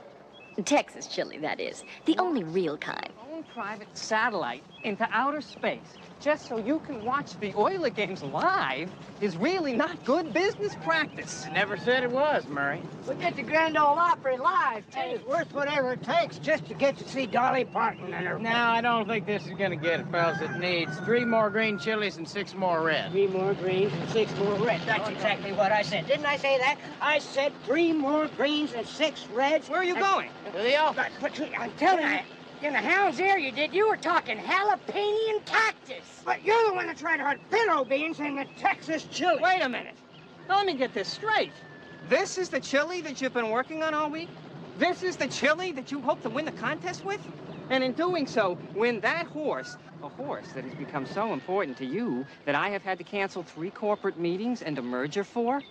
Texas chili, that is. The only real kind. Own private satellite into outer space just so you can watch the Oiler games live is really not good business practice. I never said it was, Murray. We get the Grand Ole Opry live, too. It's worth whatever it takes just to get to see Dolly Parton and her... No, I don't think this is gonna get it, fellas. It needs 3 more green chilies and 6 more red. 3 more greens and 6 more reds. That's exactly what I said. Didn't I say that? I said 3 more greens and 6 reds. Where are you going? To the office. But I'm telling you, in the hound's ear you did. You were talking jalapeno and cactus. But you're the one that tried to hunt pinto beans in the Texas chili. Wait a minute. Now, let me get this straight. This is the chili that you've been working on all week? This is the chili that you hope to win the contest with? And in doing so, win that horse, a horse that has become so important to you that I have had to cancel 3 corporate meetings and a merger for?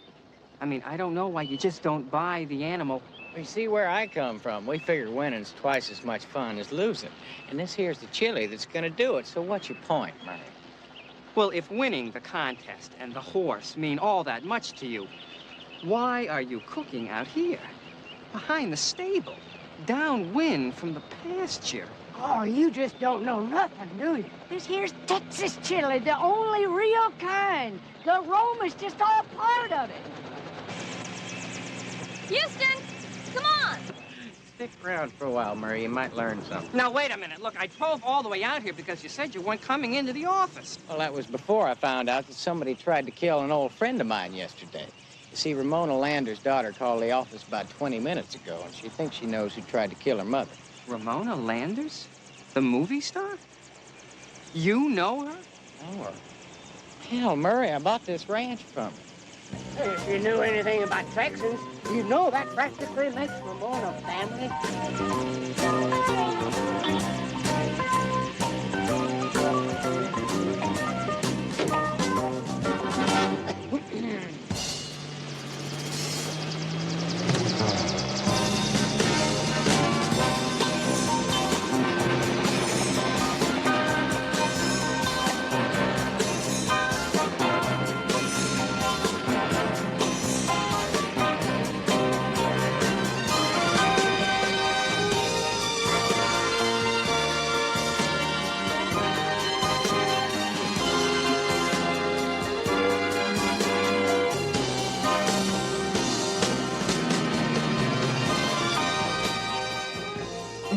I mean, I don't know why you just don't buy the animal. You see where I come from. We figure winning's twice as much fun as losing. And this here's the chili that's gonna do it. So what's your point, Murray? Well, if winning the contest and the horse mean all that much to you, why are you cooking out here? Behind the stable, downwind from the pasture. Oh, you just don't know nothing, do you? This here's Texas chili, the only real kind. The aroma's just all part of it. Houston, come on! Stick around for a while, Murray. You might learn something. Now, wait a minute. Look, I drove all the way out here because you said you weren't coming into the office. Well, that was before I found out that somebody tried to kill an old friend of mine yesterday. You see, Ramona Lander's daughter called the office about 20 minutes ago, and she thinks she knows who tried to kill her mother. Ramona Landers? The movie star? You know her? Know her? Hell, Murray, I bought this ranch from her. If you knew anything about Texans, you'd know that practically makes Ramona family.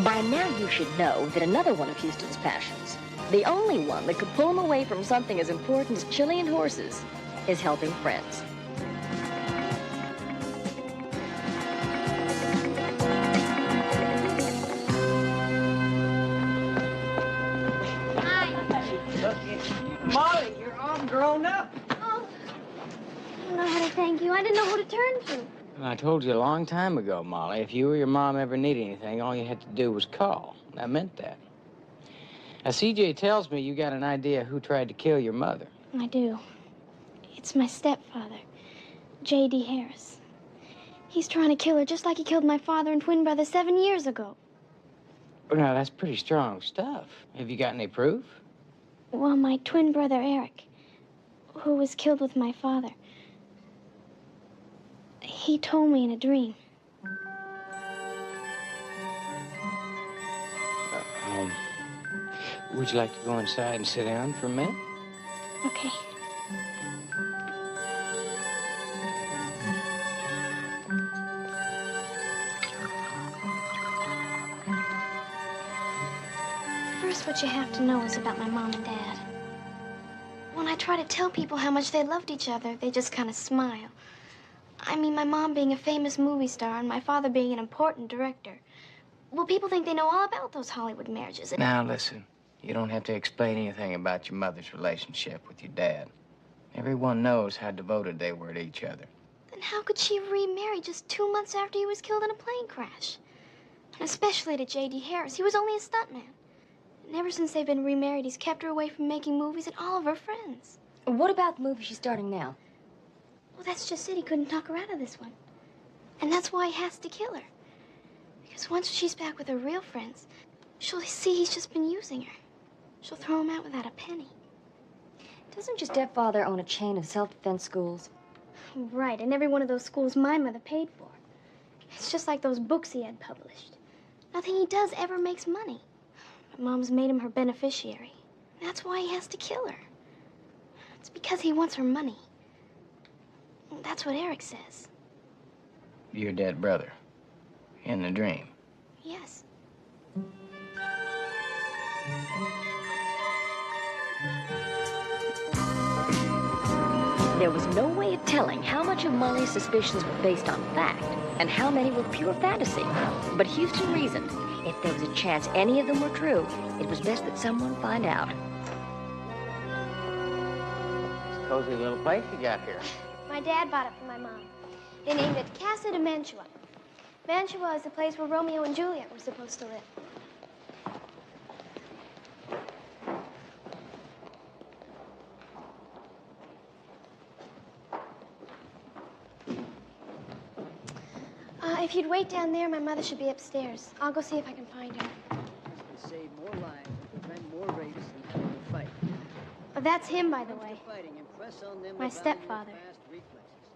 By now you should know that another one of Houston's passions, the only one that could pull him away from something as important as chili and horses, is helping friends. Molly, you're all grown up. Oh, I don't know how to thank you. I didn't know who to turn to. I told you a long time ago, Molly, if you or your mom ever needed anything, all you had to do was call. I meant that. Now, CJ tells me you got an idea who tried to kill your mother. I do. It's my stepfather, J.D. Harris. He's trying to kill her just like he killed my father and twin brother 7 years ago. Well, now, that's pretty strong stuff. Have you got any proof? Well, my twin brother, Eric, who was killed with my father, he told me in a dream. Would you like to go inside and sit down for a minute? Okay. First, what you have to know is about my mom and dad. When I try to tell people how much they loved each other, they just kind of smile. I mean, my mom being a famous movie star and my father being an important director. Well, people think they know all about those Hollywood marriages. Now, listen. You don't have to explain anything about your mother's relationship with your dad. Everyone knows how devoted they were to each other. Then how could she remarry just 2 months after he was killed in a plane crash? And especially to J.D. Harris. He was only a stuntman. And ever since they've been remarried, he's kept her away from making movies and all of her friends. What about the movie she's starting now? Well, that's just it. He couldn't talk her out of this one. And that's why he has to kill her. Because once she's back with her real friends, she'll see he's just been using her. She'll throw him out without a penny. Doesn't your stepfather own a chain of self-defense schools? Right, and every one of those schools my mother paid for. It's just like those books he had published. Nothing he does ever makes money. But Mom's made him her beneficiary. That's why he has to kill her. It's because he wants her money. That's what Eric says. Your dead brother. In the dream. Yes. There was no way of telling how much of Molly's suspicions were based on fact and how many were pure fantasy. But Houston reasoned if there was a chance any of them were true, it was best that someone find out. It's a cozy little place you got here. My dad bought it for my mom. They named it Casa de Mantua. Mantua is the place where Romeo and Juliet were supposed to live. If you'd wait down there, my mother should be upstairs. I'll go see if I can find her. This can save more lives and prevent more rapes than having to fight. Oh, that's him, by the way. Fighting, impress on them My the value of stepfather. fast reflexes.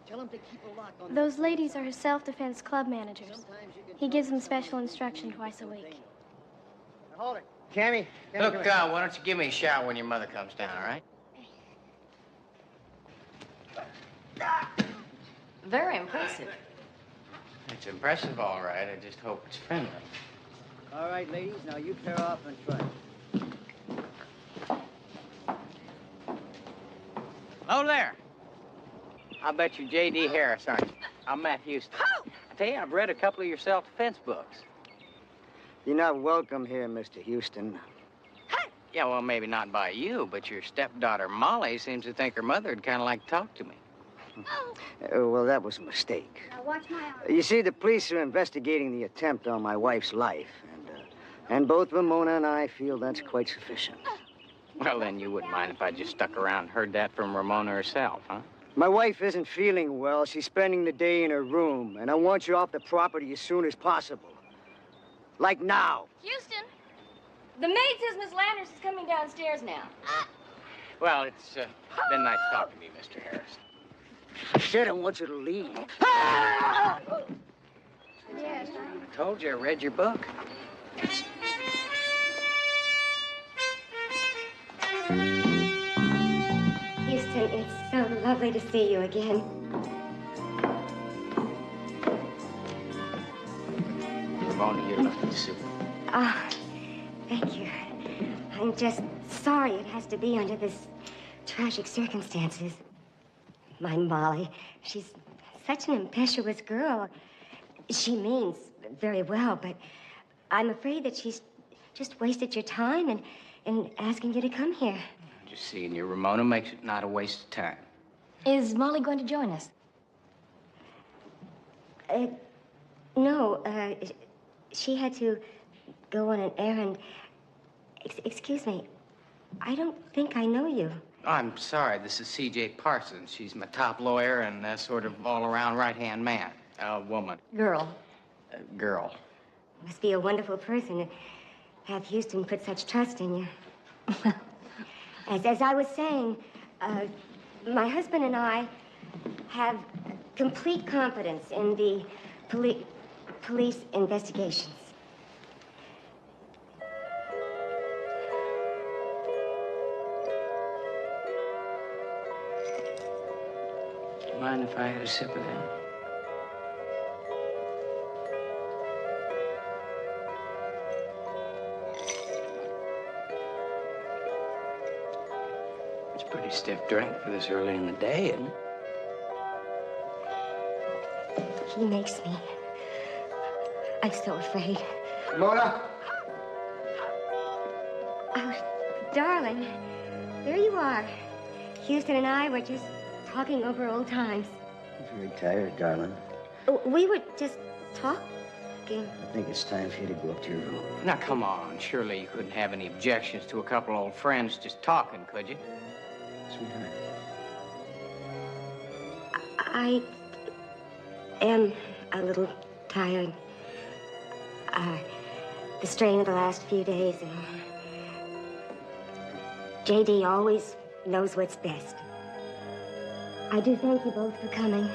Tell them to keep a lock on Those ladies are his self-defense club managers. He gives them special instruction twice a week. Hold it. Cammy. Look, why don't you give me a shout when your mother comes down, all right? Very impressive. It's impressive, all right. I just hope it's friendly. All right, ladies, now you pair off and try. Hello there. I'll bet you're J.D. Harris, aren't you? I'm Matt Houston. I tell you, I've read a couple of your self-defense books. You're not welcome here, Mr. Houston. Yeah, well, maybe not by you, but your stepdaughter, Molly, seems to think her mother would kind of like to talk to me. Well, that was a mistake. Now watch my arm. You see, the police are investigating the attempt on my wife's life, and both Ramona and I feel that's quite sufficient. Well, then you wouldn't mind if I just stuck around and heard that from Ramona herself, huh? My wife isn't feeling well. She's spending the day in her room, and I want you off the property as soon as possible. Like now. Houston, the maid says Miss Landers is coming downstairs now. Well, it's been nice talking to you, Mr. Harris. I said I want you to leave. Yes. I told you I read your book. Houston, it's so lovely to see you again. Ramona, you're looking soup. Ah, thank you. I'm just sorry it has to be under this tragic circumstances. My Molly, she's such an impetuous girl. She means very well, but I'm afraid that she's just wasted your time in asking you to come here. Just seeing you, Ramona, makes it not a waste of time. Is Molly going to join us? No, she had to go on an errand. Excuse me, I don't think I know you. I'm sorry, this is C.J. Parsons. She's my top lawyer and sort of all-around right-hand man. Woman. Girl. Girl. Must be a wonderful person to have Houston put such trust in you. As I was saying, my husband and I have complete confidence in the police investigations. Mind if I had a sip of that? It's a pretty stiff drink for this early in the day, isn't it? He makes me. I'm so afraid. Mona? Oh, darling, there you are. Houston and I were just talking over old times. I'm very tired, darling. We were just talking. I think it's time for you to go up to your room. Now, come on. Surely you couldn't have any objections to a couple old friends just talking, could you? Sweetheart. I am a little tired. The strain of the last few days. J.D. always knows what's best. I do thank you both for coming.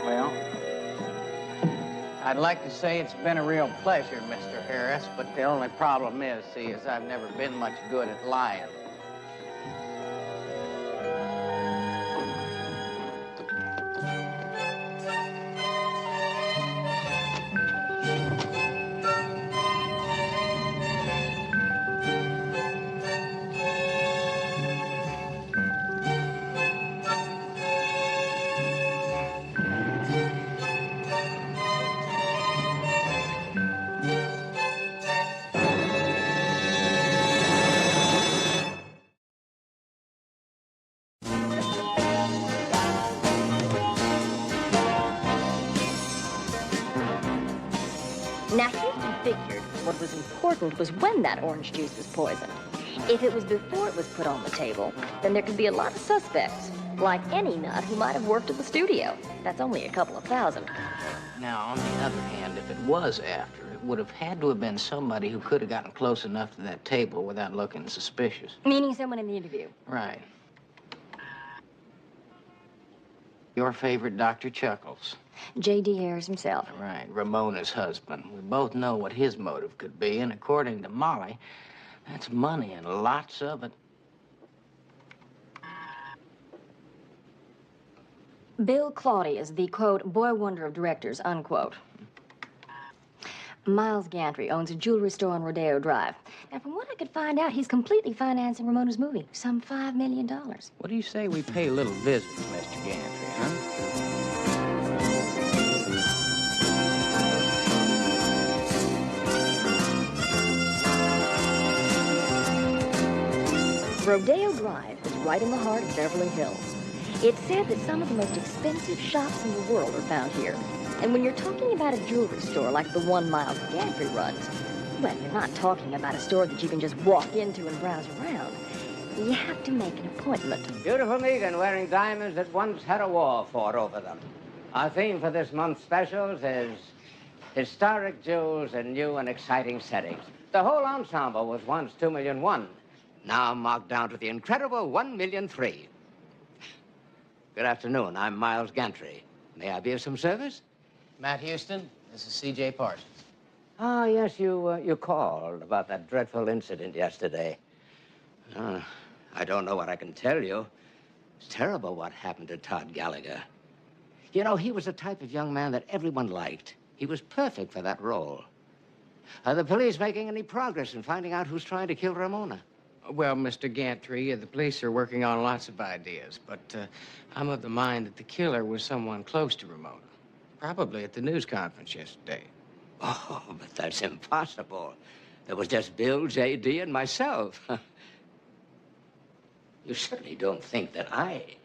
Well, I'd like to say it's been a real pleasure, Mr. Harris, but the only problem is, I've never been much good at lying. Now, Houston figured what was important was when that orange juice was poisoned. If it was before it was put on the table, then there could be a lot of suspects, like any nut who might have worked at the studio. That's only a couple of thousand. Now, on the other hand, if it was after, it would have had to have been somebody who could have gotten close enough to that table without looking suspicious. Meaning someone in the interview. Right. Your favorite Dr. Chuckles. J.D. Harris himself. Right, Ramona's husband. We both know what his motive could be, and according to Molly, that's money and lots of it. Bill Claudius, the, quote, boy wonder of directors, unquote. Miles Gantry owns a jewelry store on Rodeo Drive. And from what I could find out, he's completely financing Ramona's movie. Some $5 million. What do you say we pay a little visit, Mr. Gantry, huh? Rodeo Drive is right in the heart of Beverly Hills. It's said that some of the most expensive shops in the world are found here. And when you're talking about a jewelry store like the one Miles Gantry runs, well, you're not talking about a store that you can just walk into and browse around. You have to make an appointment. Beautiful Megan wearing diamonds that once had a war fought over them. Our theme for this month's specials is historic jewels in new and exciting settings. The whole ensemble was once $2,000,001. Now marked down to the incredible $1,000,003. Good afternoon. I'm Miles Gantry. May I be of some service? Matt Houston, this is C.J. Parsons. Ah, yes, you called about that dreadful incident yesterday. I don't know what I can tell you. It's terrible what happened to Todd Gallagher. You know, he was the type of young man that everyone liked. He was perfect for that role. Are the police making any progress in finding out who's trying to kill Ramona? Well, Mr. Gantry, the police are working on lots of ideas, but I'm of the mind that the killer was someone close to Ramona. Probably at the news conference yesterday. Oh, but that's impossible. There was just Bill, J.D., and myself. You certainly don't think that I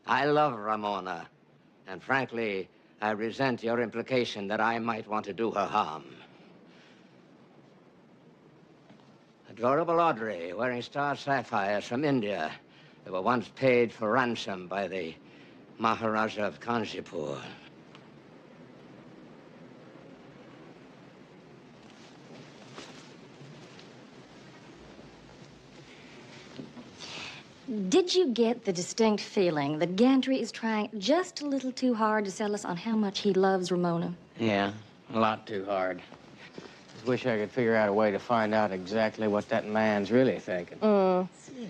love Ramona. And frankly, I resent your implication that I might want to do her harm. Adorable Audrey, wearing star sapphires from India. They were once paid for ransom by the Maharaja of Kanchipur. Did you get the distinct feeling that Gantry is trying just a little too hard to sell us on how much he loves Ramona? Yeah, a lot too hard. Just wish I could figure out a way to find out exactly what that man's really thinking.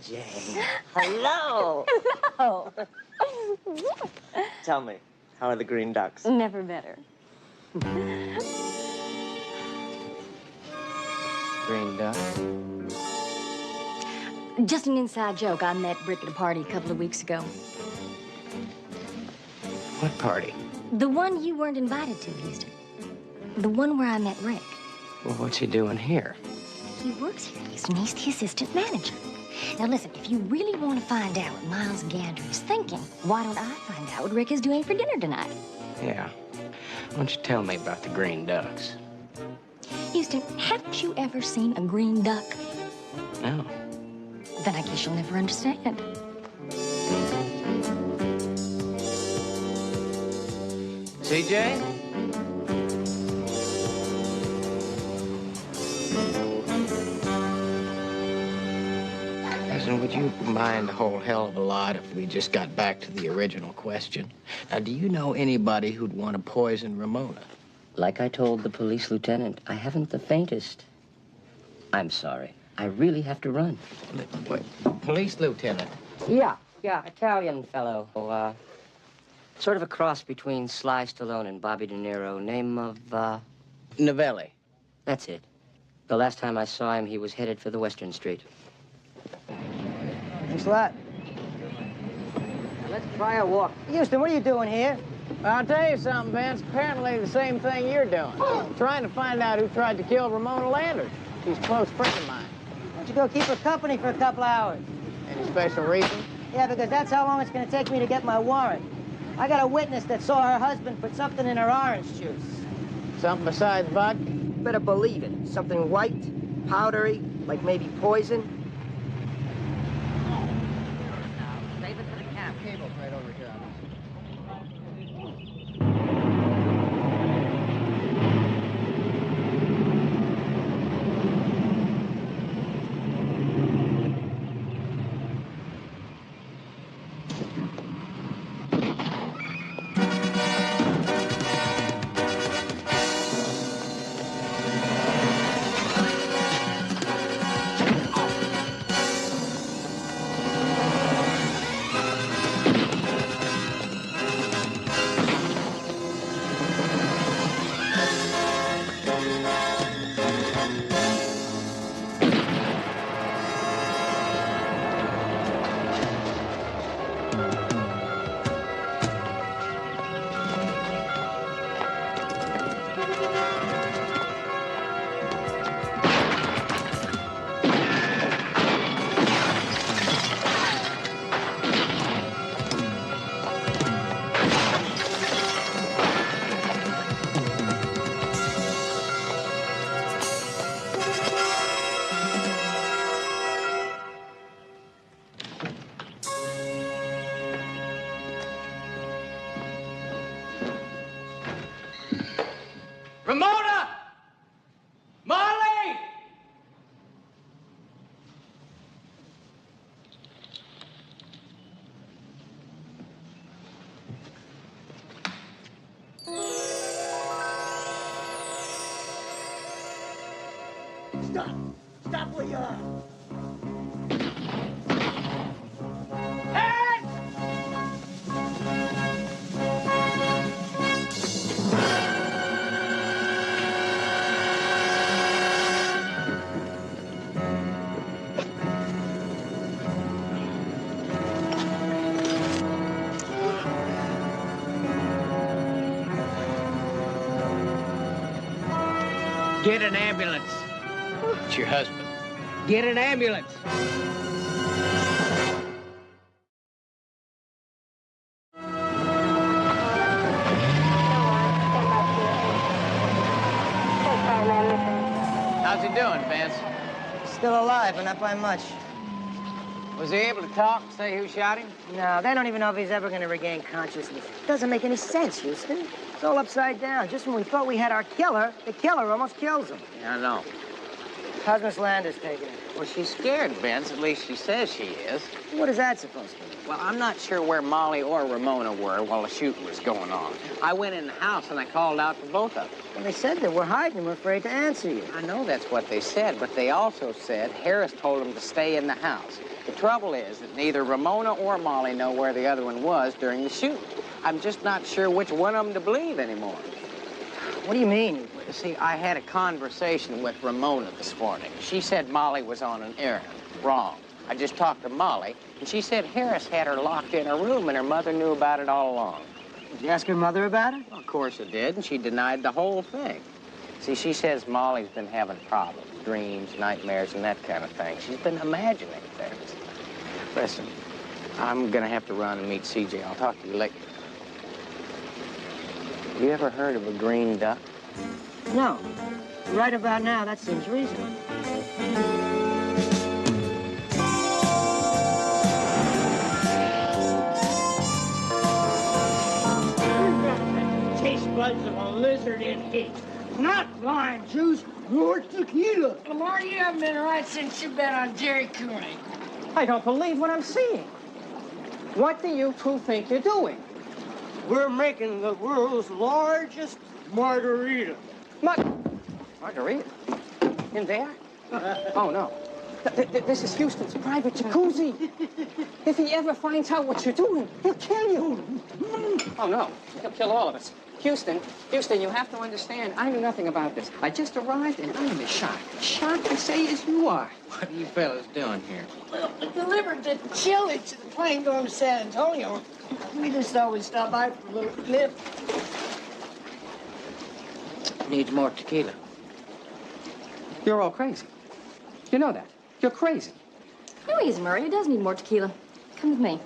Jane. Hello. Hello. Tell me, how are the green ducks? Never better. Green duck? Just an inside joke. I met Brick at a party a couple of weeks ago. What party? The one you weren't invited to, Houston. The one where I met Rick. Well, what's he doing here? He works here, Houston. He's the assistant manager. Now, listen, if you really want to find out what Miles Gantry is thinking, why don't I find out what Rick is doing for dinner tonight? Yeah. Why don't you tell me about the green ducks? Houston, haven't you ever seen a green duck? No. Then I guess you'll never understand. CJ? Listen, would you mind a whole hell of a lot if we just got back to the original question? Now, do you know anybody who'd want to poison Ramona? Like I told the police lieutenant, I haven't the faintest. I'm sorry. I really have to run. Wait, police lieutenant? Yeah, Italian fellow. Sort of a cross between Sly Stallone and Bobby De Niro. Name of, Novelli. That's it. The last time I saw him, he was headed for the Western Street. Thanks a lot. Let's try a walk. Houston, what are you doing here? I'll tell you something, Vance. Apparently the same thing you're doing. Trying to find out who tried to kill Ramona Landers. She's a close friend of mine. Why don't you go keep her company for a couple hours? Any special reason? Yeah, because that's how long it's going to take me to get my warrant. I got a witness that saw her husband put something in her orange juice. Something besides vodka? Better believe it. Something white, powdery, like maybe poison. Save it for the camp. Cable's right over here. Ramona! Molly! Stop! Stop where you are! Get an ambulance. It's your husband. Get an ambulance. How's he doing, Vance? Still alive, but not by much. Was he able to talk, say who shot him? No, they don't even know if he's ever going to regain consciousness. Doesn't make any sense, Houston. It's all upside down. Just when we thought we had our killer, the killer almost kills him. Yeah, I know. How's Miss Landers taking it? Well, she's scared, Vince. At least she says she is. What is that supposed to mean? Well, I'm not sure where Molly or Ramona were while the shooting was going on. I went in the house and I called out for both of them. Well, they said that we're hiding and we're afraid to answer you. I know that's what they said, but they also said Harris told them to stay in the house. The trouble is that neither Ramona or Molly know where the other one was during the shooting. I'm just not sure which one of them to believe anymore. What do you mean? See, I had a conversation with Ramona this morning. She said Molly was on an errand. Wrong. I just talked to Molly, and she said Harris had her locked in her room and her mother knew about it all along. Did you ask her mother about it? Well, of course I did, and she denied the whole thing. See, she says Molly's been having problems, dreams, nightmares, and that kind of thing. She's been imagining things. Listen, I'm gonna have to run and meet CJ. I'll talk to you later. You ever heard of a green duck? No. Right about now, that seems reasonable. Taste buds of a lizard in heat. Not lime juice, nor tequila. Lamar, you haven't been right since you bet on Jerry Cooney. I don't believe what I'm seeing. What do you two think you're doing? We're making the world's largest margarita. Margarita? In there? Oh, no. This is Houston's private jacuzzi. If he ever finds out what you're doing, he'll kill you. Oh, no. He'll kill all of us. Houston, you have to understand, I knew nothing about this. I just arrived and I am as shocked. Shocked, I say, as you are. What are you fellas doing here? Well, we delivered the chili to the plane going to San Antonio. We just thought we'd stop by for a little nip. Needs more tequila. You're all crazy. You know that. You're crazy. No, he isn't, Murray. He does need more tequila. Come with me.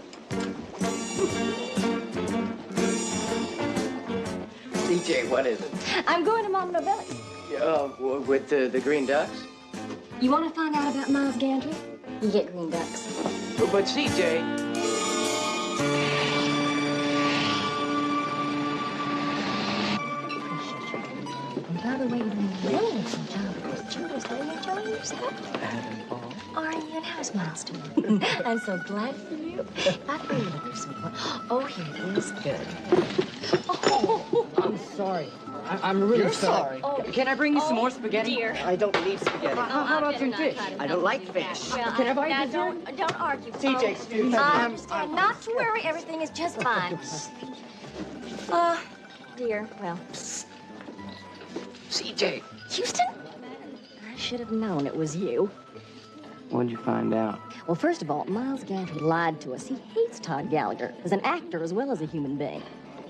CJ, what is it? I'm going to Mama Novelli's. With the green ducks? You want to find out about Miles Gantry? You get green ducks. But CJ... By the way, you're doing really some job because Judah's there enjoying yourself. Are you? And how's Miles doing? I'm so glad for you. I feel like there's some more. Oh, here it is. Good. Oh. I'm sorry. I'm really sorry. Oh. Can I bring you some more spaghetti? Dear. I don't need spaghetti. How about some fish? I don't like fish. Well, Can I buy now you dessert? don't argue. CJ, excuse me. I understand. Not to worry. Everything is just fine. Dear, well... CJ. Houston? I should have known it was you. What'd you find out? Well, first of all, Miles Gantry lied to us. He hates Todd Gallagher as an actor as well as a human being.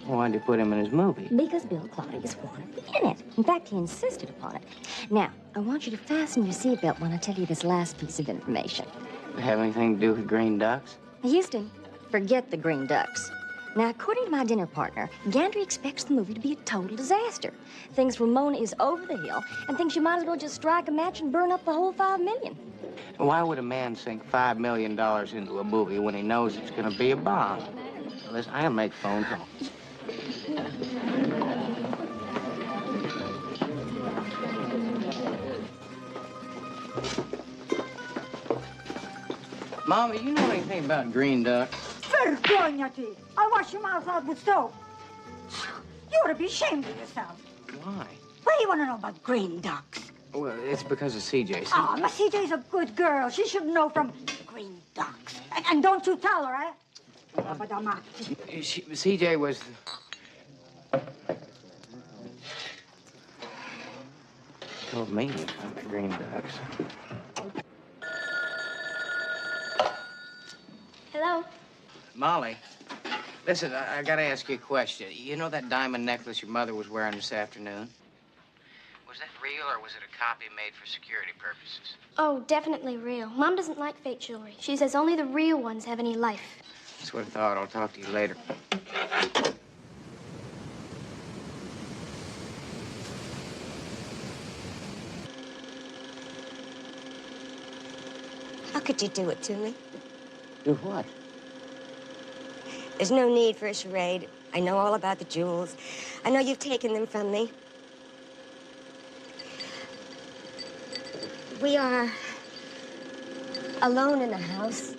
Why'd you put him in his movie? Because Bill Claudius wanted to be in it. In fact, he insisted upon it. Now, I want you to fasten your seatbelt when I tell you this last piece of information. Have anything to do with green ducks? Houston, forget the green ducks. Now, according to my dinner partner, Gantry expects the movie to be a total disaster. Thinks Ramona is over the hill and thinks you might as well just strike a match and burn up the whole $5 million. Why would a man sink $5 million into a movie when he knows it's going to be a bomb? Listen, I'll make phone calls. Mama, you know anything about green ducks? Vergognati! I'll wash your mouth out with soap. You ought to be ashamed of yourself. Why? What do you want to know about green ducks? Well, it's because of CJ. Oh, my CJ's a good girl. She should know from green ducks. And don't you tell her, eh? CJ was... told me about the green ducks. Hello? Molly, listen, I gotta ask you a question. You know that diamond necklace your mother was wearing this afternoon? Was that real or was it a copy made for security purposes? Oh, definitely real. Mom doesn't like fake jewelry. She says only the real ones have any life. That's what I thought. I'll talk to you later. could you do it to me? Do what? There's no need for a charade. I know all about the jewels. I know you've taken them from me. We are alone in the house.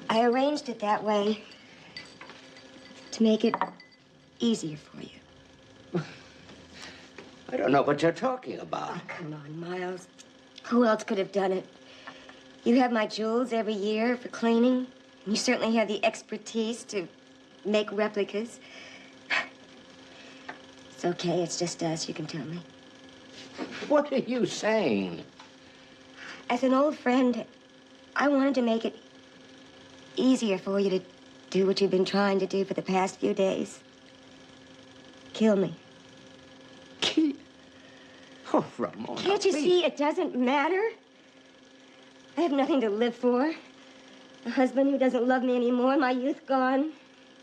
I arranged it that way to make it easier for you. I don't know what you're talking about. Oh, come on, Miles. Who else could have done it? You have my jewels every year for cleaning. And you certainly have the expertise to make replicas. It's okay, it's just us, you can tell me. What are you saying? As an old friend, I wanted to make it easier for you to do what you've been trying to do for the past few days. Kill me. Oh, Ramona, Can't you see it doesn't matter? I have nothing to live for. A husband who doesn't love me anymore, my youth gone,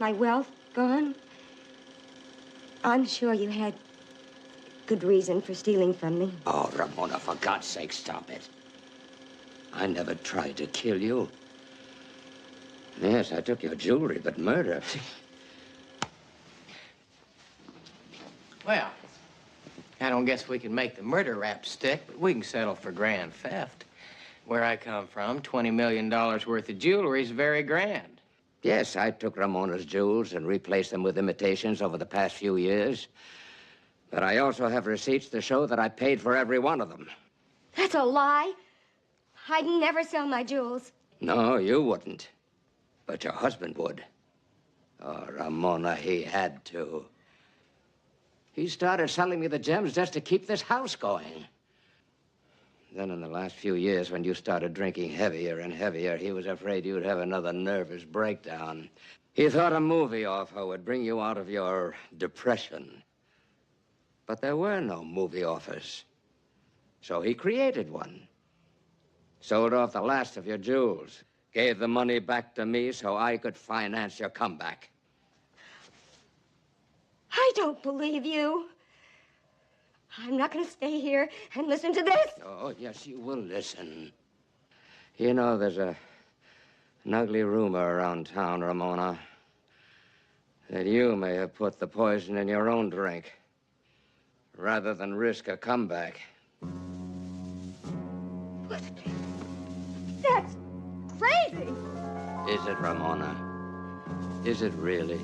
my wealth gone. I'm sure you had good reason for stealing from me. Oh, Ramona, for God's sake, stop it. I never tried to kill you. Yes, I took your jewelry, but murder... Well, I don't guess we can make the murder rap stick, but we can settle for grand theft. Where I come from, $20 million worth of jewelry is very grand. Yes, I took Ramona's jewels and replaced them with imitations over the past few years. But I also have receipts to show that I paid for every one of them. That's a lie. I'd never sell my jewels. No, you wouldn't. But your husband would. Oh, Ramona, he had to. He started selling me the gems just to keep this house going. Then in the last few years, when you started drinking heavier and heavier, he was afraid you'd have another nervous breakdown. He thought a movie offer would bring you out of your depression. But there were no movie offers. So he created one. Sold off the last of your jewels. Gave the money back to me so I could finance your comeback. I don't believe you. I'm not going to stay here and listen to this. Oh, yes, you will listen. You know, there's an ugly rumor around town, Ramona, that you may have put the poison in your own drink rather than risk a comeback. That's crazy. Is it, Ramona? Is it really?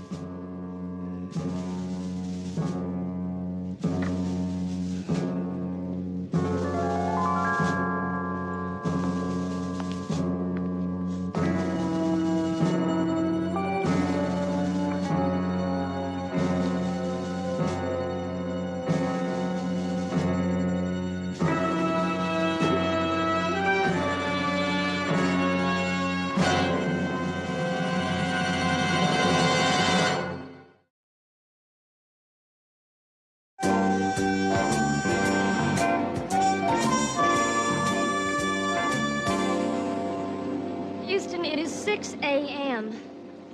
Houston, it is 6 a.m.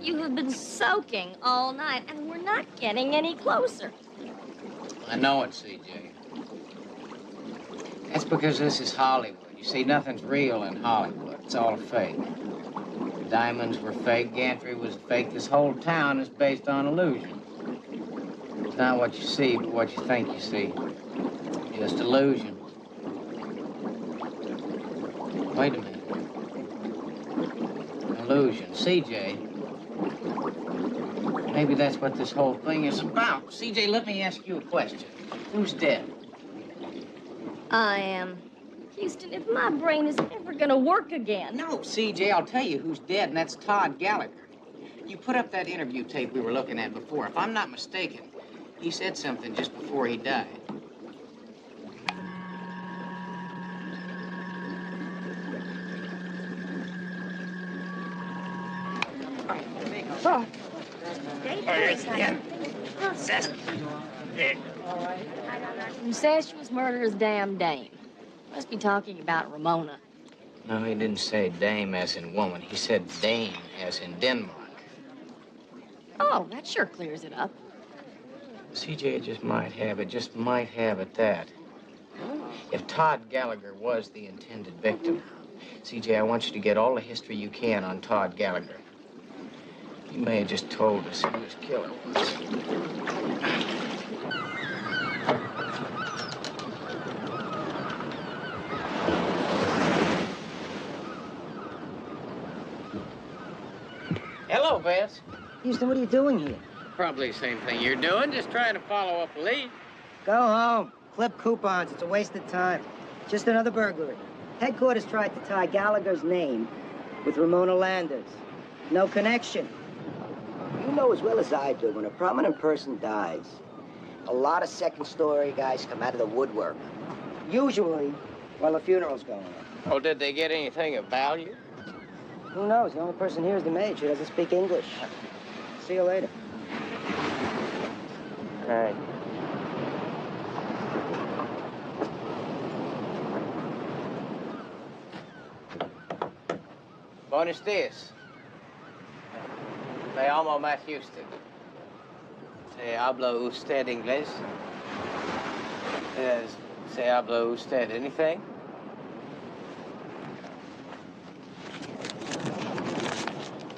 You have been soaking all night, and we're not getting any closer. I know it, CJ. That's because this is Hollywood. You see, nothing's real in Hollywood. It's all fake. The diamonds were fake. Gantry was fake. This whole town is based on illusion. It's not what you see, but what you think you see. Just illusion. Wait a minute. Illusion. CJ. Maybe that's what this whole thing is about. CJ, let me ask you a question. Who's dead? I am. Houston, if my brain is ever gonna work again. No, CJ, I'll tell you who's dead, and that's Todd Gallagher. You put up that interview tape we were looking at before. If I'm not mistaken, he said something just before he died. Oh. Incestuous murderer's damn dame. Must be talking about Ramona. No, he didn't say dame as in woman. He said Dane as in Denmark. Oh, that sure clears it up. CJ just might have it that. If Todd Gallagher was the intended victim, CJ, I want you to get all the history you can on Todd Gallagher. You may have just told us who his killer was. Hello, Vance. Houston, what are you doing here? Probably the same thing you're doing, just trying to follow up a lead. Go home. Clip coupons. It's a waste of time. Just another burglary. Headquarters tried to tie Gallagher's name with Ramona Landers. No connection. You know as well as I do, when a prominent person dies, a lot of second-story guys come out of the woodwork. Usually, while the funeral's going on. Oh, did they get anything of value? Who knows? The only person here is the maid. She doesn't speak English. See you later. All right. Buenos dias. Me llamo Matt Houston. ¿Se habla usted inglés? ¿Se habla usted anything?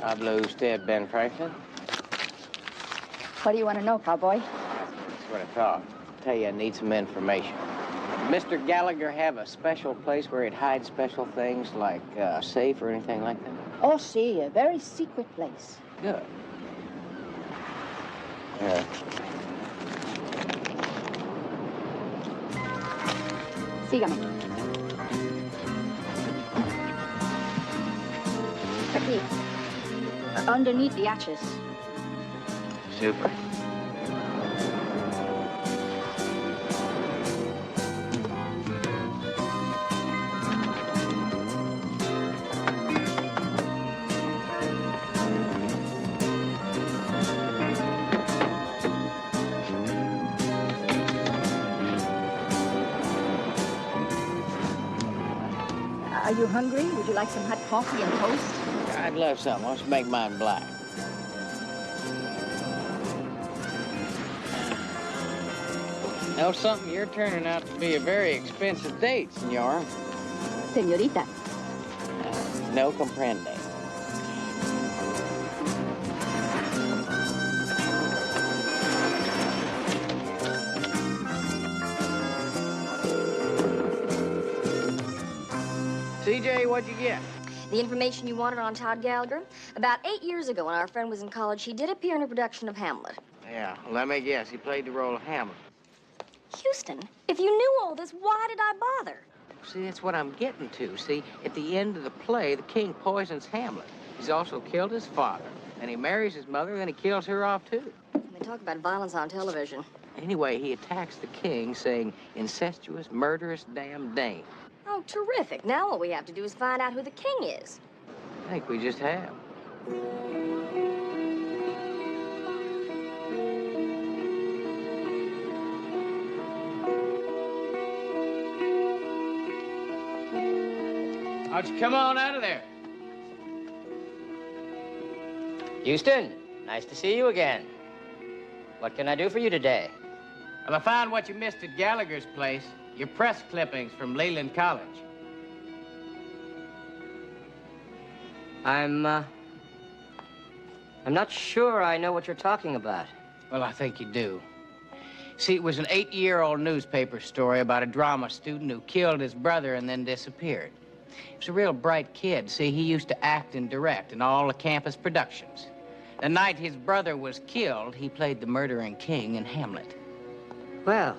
¿Habla usted Ben Franklin? What do you want to know, cowboy? That's what I thought. Tell you, I need some information. Mr. Gallagher have a special place where he'd hide special things like a safe or anything like that? Oh, see, a very secret place. Good. Sígame. Aquí. Underneath the hatches. Super. Are you hungry? Would you like some hot coffee and toast? I'd love something. Let's make mine black. Know something? You're turning out to be a very expensive date, senor. Señorita. No comprende. CJ, what'd you get? The information you wanted on Todd Gallagher? About 8 years ago, when our friend was in college, he did appear in a production of Hamlet. Yeah, let me guess. He played the role of Hamlet. Houston, if you knew all this, why did I bother? See, that's what I'm getting to. See, at the end of the play, the king poisons Hamlet. He's also killed his father. And he marries his mother, then he kills her off, too. They talk about violence on television. Anyway, he attacks the king, saying, incestuous, murderous, damn dame. Oh, terrific. Now all we have to do is find out who the king is. I think we just have. Why don't you come on out of there? Houston, nice to see you again. What can I do for you today? Well, I found what you missed at Gallagher's place. Your press clippings from Leland College. I'm not sure I know what you're talking about. Well, I think you do. See, it was an 8-year-old newspaper story about a drama student who killed his brother and then disappeared. He was a real bright kid. See, he used to act and direct in all the campus productions. The night his brother was killed, he played the murdering king in Hamlet. Well,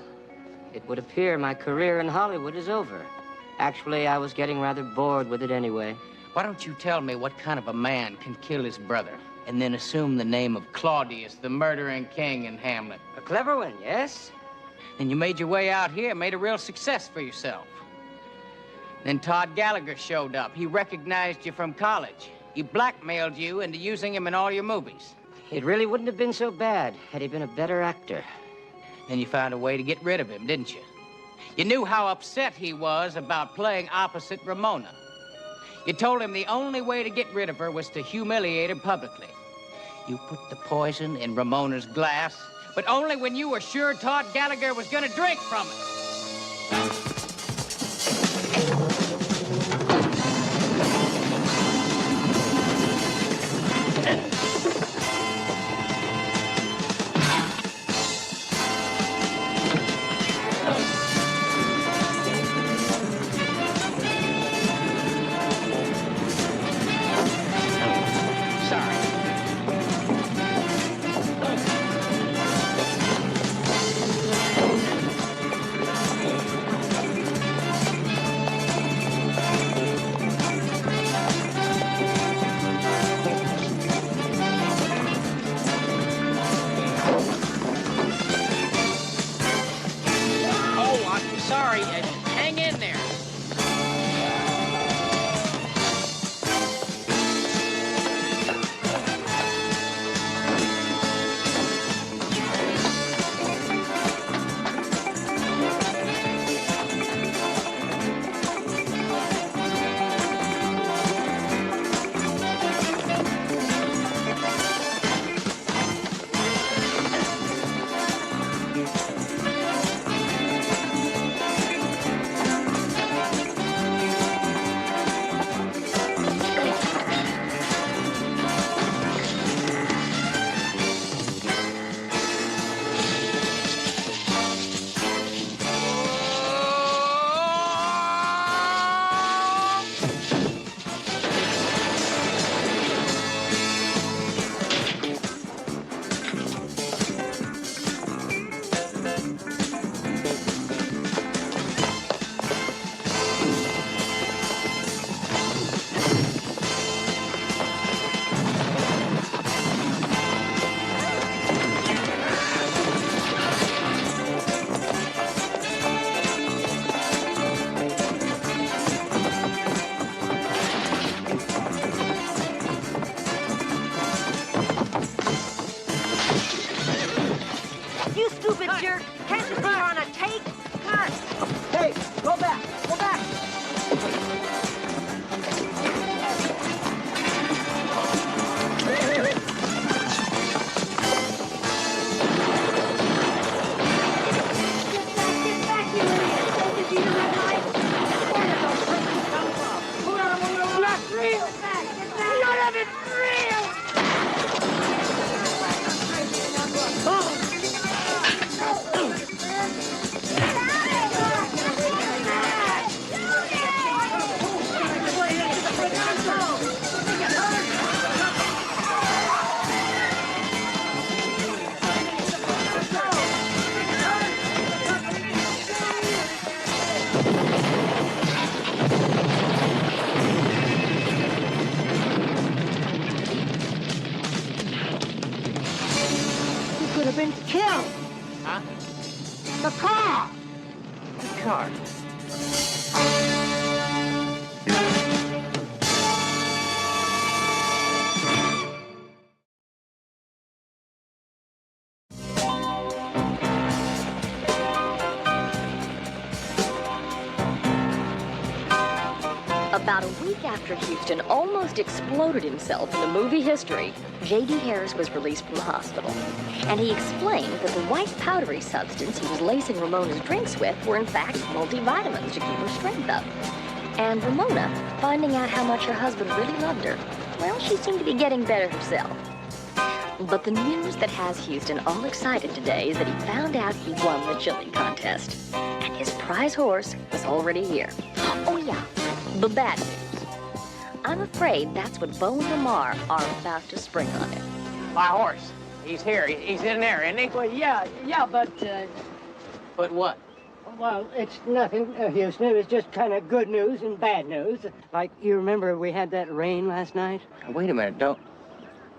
it would appear my career in Hollywood is over. Actually, I was getting rather bored with it anyway. Why don't you tell me what kind of a man can kill his brother and then assume the name of Claudius, the murdering king in Hamlet? A clever one, yes? Then you made your way out here, made a real success for yourself. Then Todd Gallagher showed up. He recognized you from college. He blackmailed you into using him in all your movies. It really wouldn't have been so bad had he been a better actor. Then you found a way to get rid of him, didn't you? You knew how upset he was about playing opposite Ramona. You told him the only way to get rid of her was to humiliate her publicly. You put the poison in Ramona's glass, but only when you were sure Todd Gallagher was going to drink from it. You stupid jerk. Can't you see you're on a tape? Cut. Hey, go back. Go back. Could have been killed. Huh? The car. The car. About a week after Houston almost exploded himself into movie history, J.D. Harris was released from the hospital. And he explained that the white powdery substance he was lacing Ramona's drinks with were in fact multivitamins to keep her strength up. And Ramona, finding out how much her husband really loved her, well, she seemed to be getting better herself. But the news that has Houston all excited today is that he found out he won the chili contest. And his prize horse was already here. Oh yeah, the bad news. I'm afraid that's what Bo and Lamar are about to spring on him. My horse. He's here. He's in there, isn't he? Well, yeah, but, But what? well, it's nothing, Houston. It was just kind of good news and bad news. Like, you remember we had that rain last night? Wait a minute,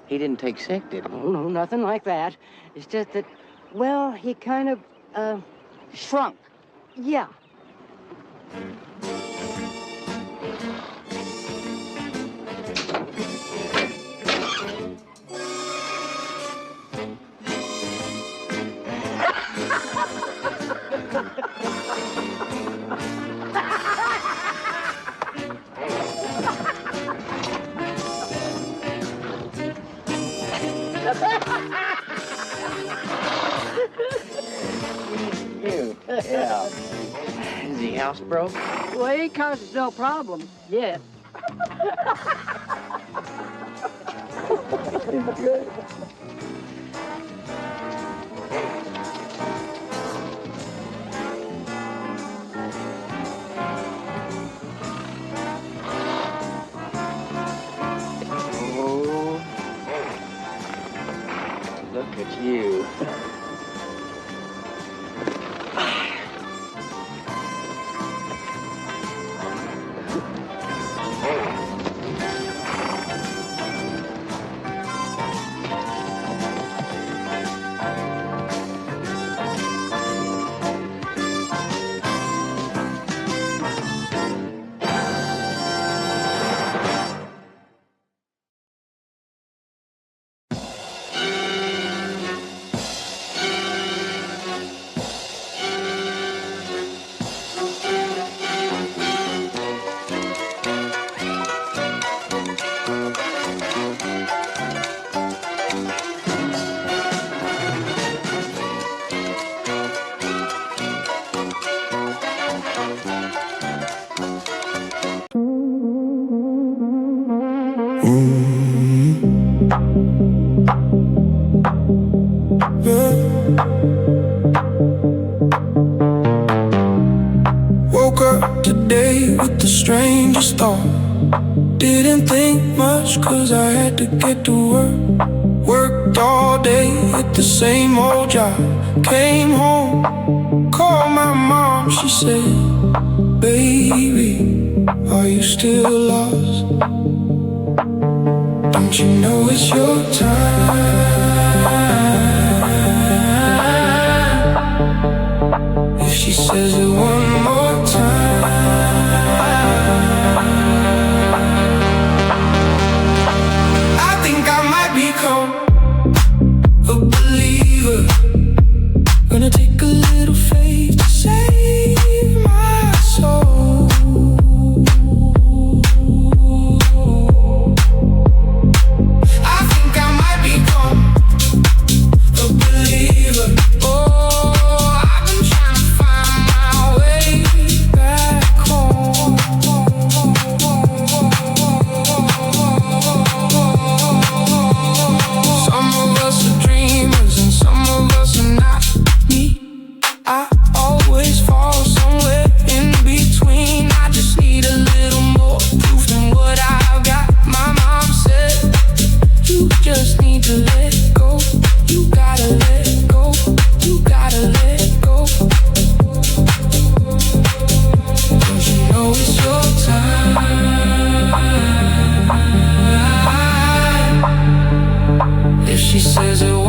he didn't take sick, did he? Oh, no, nothing like that. It's just that, well, he kind of, Shrunk. yeah. Yeah. Is he housebroke? Well, he causes no problem yet. Good. Oh, look at you. Woke up today with the strangest thought. Didn't think much cause I had to get to work. Worked all day at the same old job. Came home, called my mom. She said, baby, are you still lost? Don't you know it's your time? If she says it one more time, I think I might become a believer. she says it